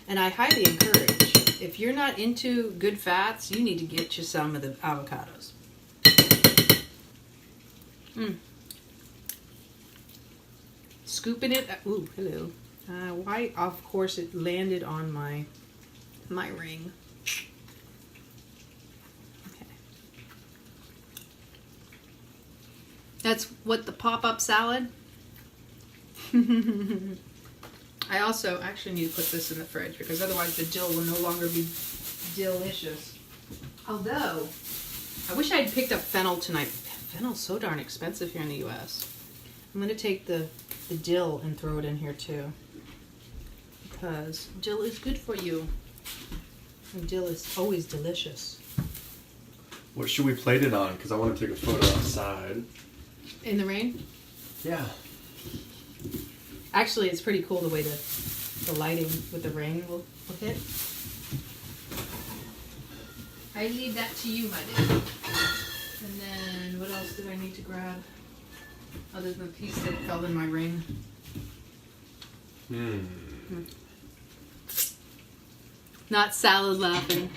[SPEAKER 1] and I highly encourage, if you're not into good fats, you need to get you some of the avocados. Scooping it. Ooh, hello. Why? Of course, it landed on my ring. Okay. That's what the pop-up salad. I also actually need to put this in the fridge because otherwise the dill will no longer be delicious. Although, I wish I had picked up fennel tonight. Fennel's so darn expensive here in the U.S. I'm going to take the dill and throw it in here too. Because dill is good for you. And dill is always delicious.
[SPEAKER 2] What should we plate it on? Because I want to take a photo outside.
[SPEAKER 1] In the rain?
[SPEAKER 2] Yeah.
[SPEAKER 1] Actually, it's pretty cool the way the lighting with the rain will hit. I leave that to you, my dear. And then, what else did I need to grab? Other than the piece that fell in my ring. Not salad laughing.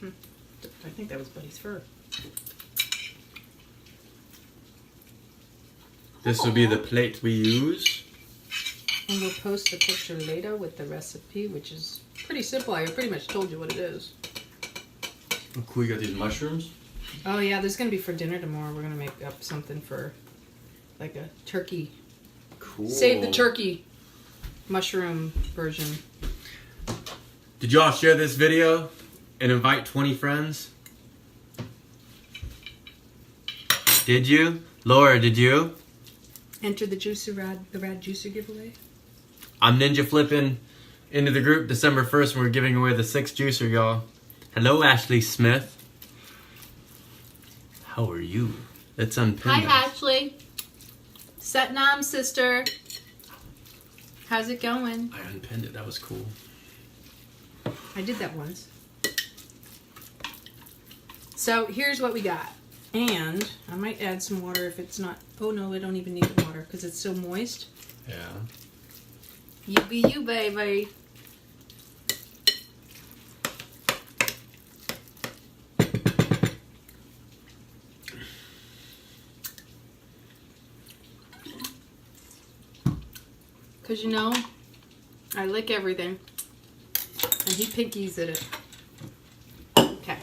[SPEAKER 1] I think that was Buddy's fur.
[SPEAKER 2] This will be the plate we use.
[SPEAKER 1] And we'll post a picture later with the recipe, which is pretty simple. I pretty much told you what it is.
[SPEAKER 2] Oh, cool, you got these mushrooms?
[SPEAKER 1] Oh yeah, there's gonna be for dinner tomorrow. We're gonna make up something for like a turkey.
[SPEAKER 2] Cool.
[SPEAKER 1] Save the turkey mushroom version.
[SPEAKER 2] Did y'all share this video and invite 20 friends? Did you? Laura, did you?
[SPEAKER 1] Enter the Rad Juicer giveaway.
[SPEAKER 2] I'm ninja flipping into the group December 1st and we're giving away the 6th juicer, y'all. Hello, Ashley Smith. How are you? Let's unpin
[SPEAKER 1] Hi,
[SPEAKER 2] this.
[SPEAKER 1] Ashley. Satnam, sister. How's it going?
[SPEAKER 2] I unpinned it. That was cool.
[SPEAKER 1] I did that once. So here's what we got. And I might add some water if it's not... Oh no, I don't even need the water because it's so moist.
[SPEAKER 2] Yeah.
[SPEAKER 1] You be you, baby. Because you know, I lick everything. And he pinkies at it. Okay.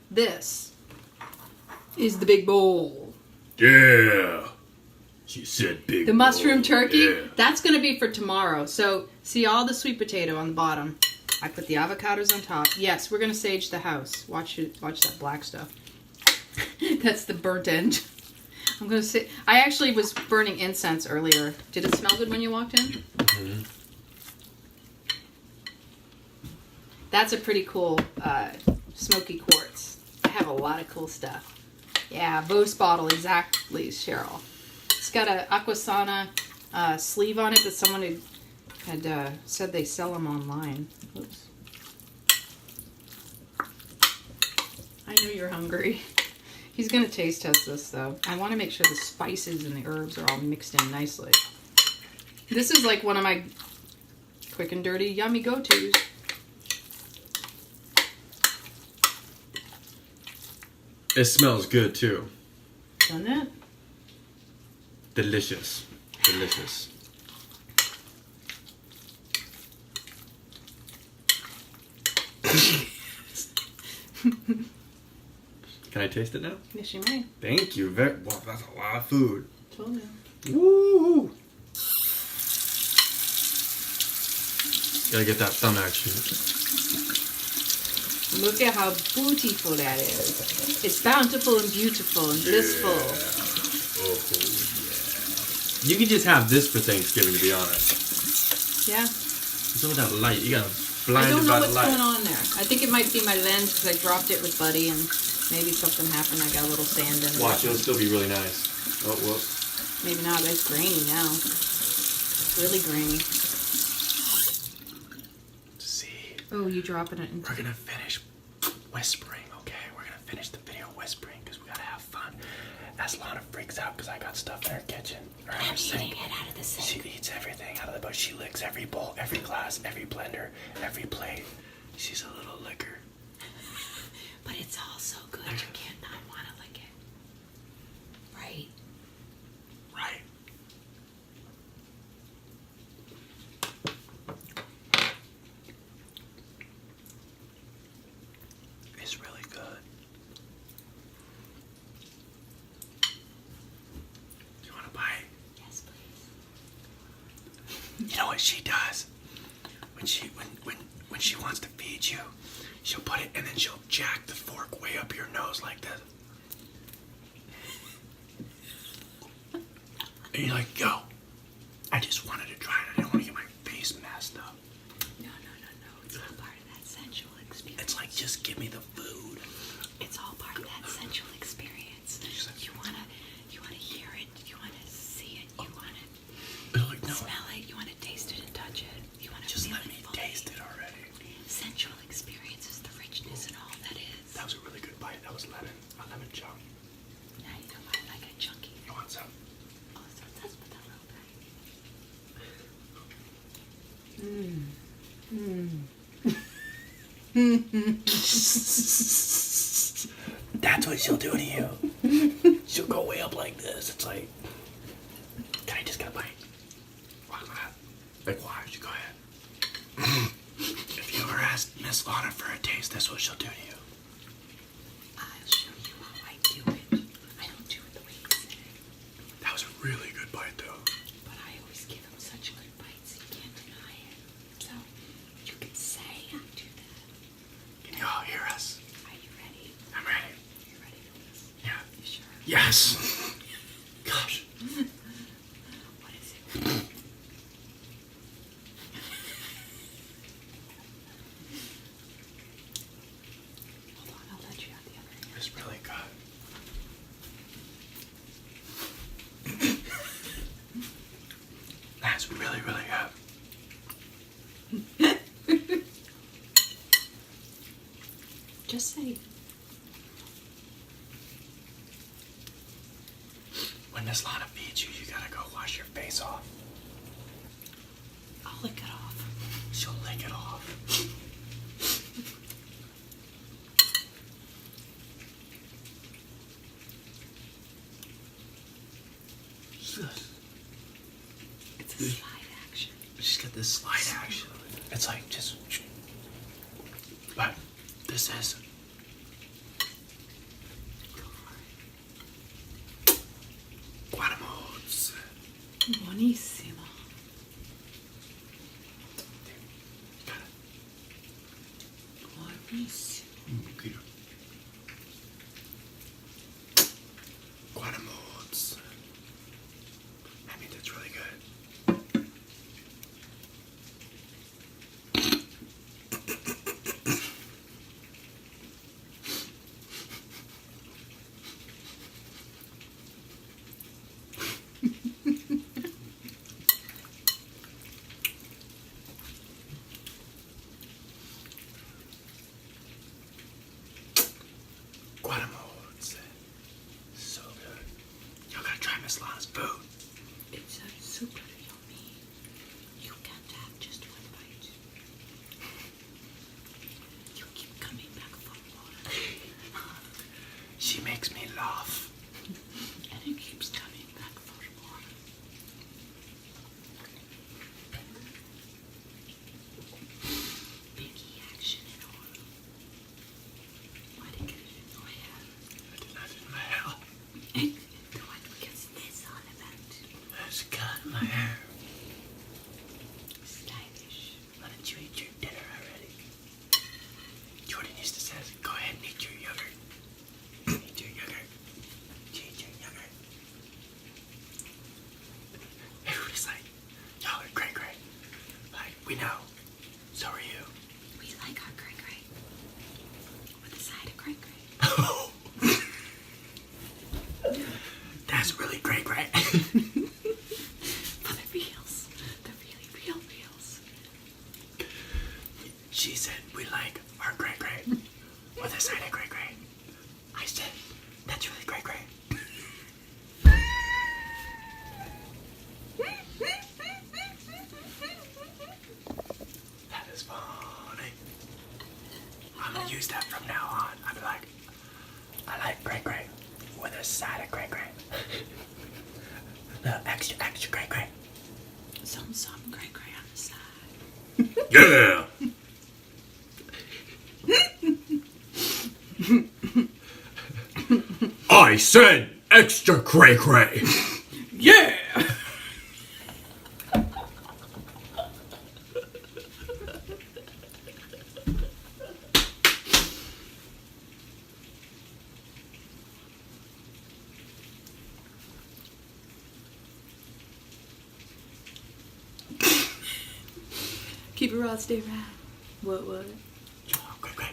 [SPEAKER 1] This is the big bowl.
[SPEAKER 2] Yeah. She said big.
[SPEAKER 1] The mushroom turkey,
[SPEAKER 2] Yeah.
[SPEAKER 1] that's going to be for tomorrow. So, see all the sweet potato on the bottom. I put the avocados on top. Yes, we're gonna sage the house. Watch it. Watch that black stuff. That's the burnt end. I'm gonna say. I actually was burning incense earlier. Did it smell good when you walked in?
[SPEAKER 2] Mm-hmm.
[SPEAKER 1] That's a pretty cool smoky quartz. I have a lot of cool stuff. Yeah, Vos bottle, exactly, Cheryl. It's got a Aquasana sleeve on it that someone had said they sell them online. Oops. I know you're hungry. He's going to taste test this, though. I want to make sure the spices and the herbs are all mixed in nicely. This is like one of my quick and dirty yummy go-tos.
[SPEAKER 2] It smells good too.
[SPEAKER 1] Doesn't it?
[SPEAKER 2] Delicious. Delicious. Can I taste it now?
[SPEAKER 1] Yes, you may.
[SPEAKER 2] Thank you. Well, that's a lot of food.
[SPEAKER 1] Told you.
[SPEAKER 2] Woo! Gotta get that thumb action.
[SPEAKER 1] Look at how beautiful that is. It's bountiful and beautiful and blissful.
[SPEAKER 2] Oh, yeah. You could just have this for Thanksgiving, to be honest.
[SPEAKER 1] Yeah.
[SPEAKER 2] It's all that light. You gotta
[SPEAKER 1] I
[SPEAKER 2] blind
[SPEAKER 1] don't
[SPEAKER 2] it
[SPEAKER 1] know
[SPEAKER 2] by the
[SPEAKER 1] what's
[SPEAKER 2] light.
[SPEAKER 1] going on there. I think it might be my lens because I dropped it with Buddy and maybe something happened. I got a little sand in it.
[SPEAKER 2] Watch, it'll still be really nice. Oh, whoop.
[SPEAKER 1] Maybe not, but it's grainy now. It's really grainy.
[SPEAKER 2] See,
[SPEAKER 1] Oh, you dropping it in.
[SPEAKER 2] we're gonna finish whispering, okay? We're gonna finish the video whispering because we gotta have fun. As Lana freaks out because I got stuff in her kitchen or in her sink.
[SPEAKER 1] it out of the
[SPEAKER 2] She eats everything out of the bowl. She licks every bowl, every glass, every blender, every plate. She's a little licker.
[SPEAKER 1] But it's all so good, you can't not want to lick it. Right?
[SPEAKER 2] Right. It's really good. Do you want to bite?
[SPEAKER 1] Yes, please.
[SPEAKER 2] You know what she does? When she wants to feed you, she'll put it and then she'll jack the fork way up your nose like this. And you're like, yo, I just wanted to try it. I didn't want to get my face messed up.
[SPEAKER 1] No. It's all part of that sensual experience.
[SPEAKER 2] It's like, just give me the food.
[SPEAKER 1] It's all part of that sensual experience. You wanna hear it. You wanna see it. You wanna
[SPEAKER 2] Like, no,
[SPEAKER 1] smell it. You wanna taste it and touch it. You wanna
[SPEAKER 2] just
[SPEAKER 1] feel
[SPEAKER 2] let me
[SPEAKER 1] it fully.
[SPEAKER 2] taste it already.
[SPEAKER 1] Sensual experience is the richness and all that is.
[SPEAKER 2] That was a really good bite. That was a lemon chunk.
[SPEAKER 1] Now you know I like a chunky.
[SPEAKER 2] You want some?
[SPEAKER 1] Oh, so that's what that little
[SPEAKER 2] That's what she'll do to you. She'll go way up like this. It's like, can I just get a bite? Like, why? You go ahead. If you ever ask Miss Lana for a taste, that's what she'll do to you.
[SPEAKER 1] I'll show you how I do it. I don't do it the way you say.
[SPEAKER 2] That was a really good bite, though.
[SPEAKER 1] But I always give him such good bites, you can't deny it. So, you can say I do that.
[SPEAKER 2] Can y'all hear us?
[SPEAKER 1] Are you ready?
[SPEAKER 2] I'm ready.
[SPEAKER 1] Are you ready for this?
[SPEAKER 2] Yeah.
[SPEAKER 1] You sure?
[SPEAKER 2] Yes. Gosh.
[SPEAKER 1] What is it? Hold on, I'll let you have the other hand.
[SPEAKER 2] It's really good. That's really, really good.
[SPEAKER 1] Just say.
[SPEAKER 2] When Miss Lana feeds you, you gotta go wash your face off.
[SPEAKER 1] I'll lick it off.
[SPEAKER 2] She'll lick it off.
[SPEAKER 1] It's a slide action.
[SPEAKER 2] She's got this slide action. It's like just. But this is. Guatemala.
[SPEAKER 1] Buonissimo. Nice.
[SPEAKER 2] Okay. Guatemal's. I mean, that's really good. Guatemal's. So good. Y'all gotta try Miss Lana's food.
[SPEAKER 1] It's super yummy. You can't have just one bite. You keep coming back for more.
[SPEAKER 2] She makes me laugh.
[SPEAKER 1] And it keeps coming back for more. Biggie action and all. Why did you get it in your hair?
[SPEAKER 2] I did not in my hair.
[SPEAKER 1] What's this all about?
[SPEAKER 2] There's a cut in my hair.
[SPEAKER 1] Stylish.
[SPEAKER 2] Why didn't you eat your dinner already? Jordan used to say, go ahead and eat your yogurt. Eat your yogurt. Eat your yogurt. Everybody's like, y'all are great. Like, we know. So are you.
[SPEAKER 1] We like our cray-cray. With a side of cray-cray.
[SPEAKER 2] That's really great.
[SPEAKER 1] For the reals. The really real reals.
[SPEAKER 2] She said we like our great with a side of great. I said that's really great. That is funny. I'm gonna use that from now on. I'll be like, I like great with a side of great. No, extra great.
[SPEAKER 1] Some cray-cray on the side.
[SPEAKER 2] Yeah. I said extra cray.
[SPEAKER 1] Yeah! Keep it raw, stay rad. What?
[SPEAKER 2] Great.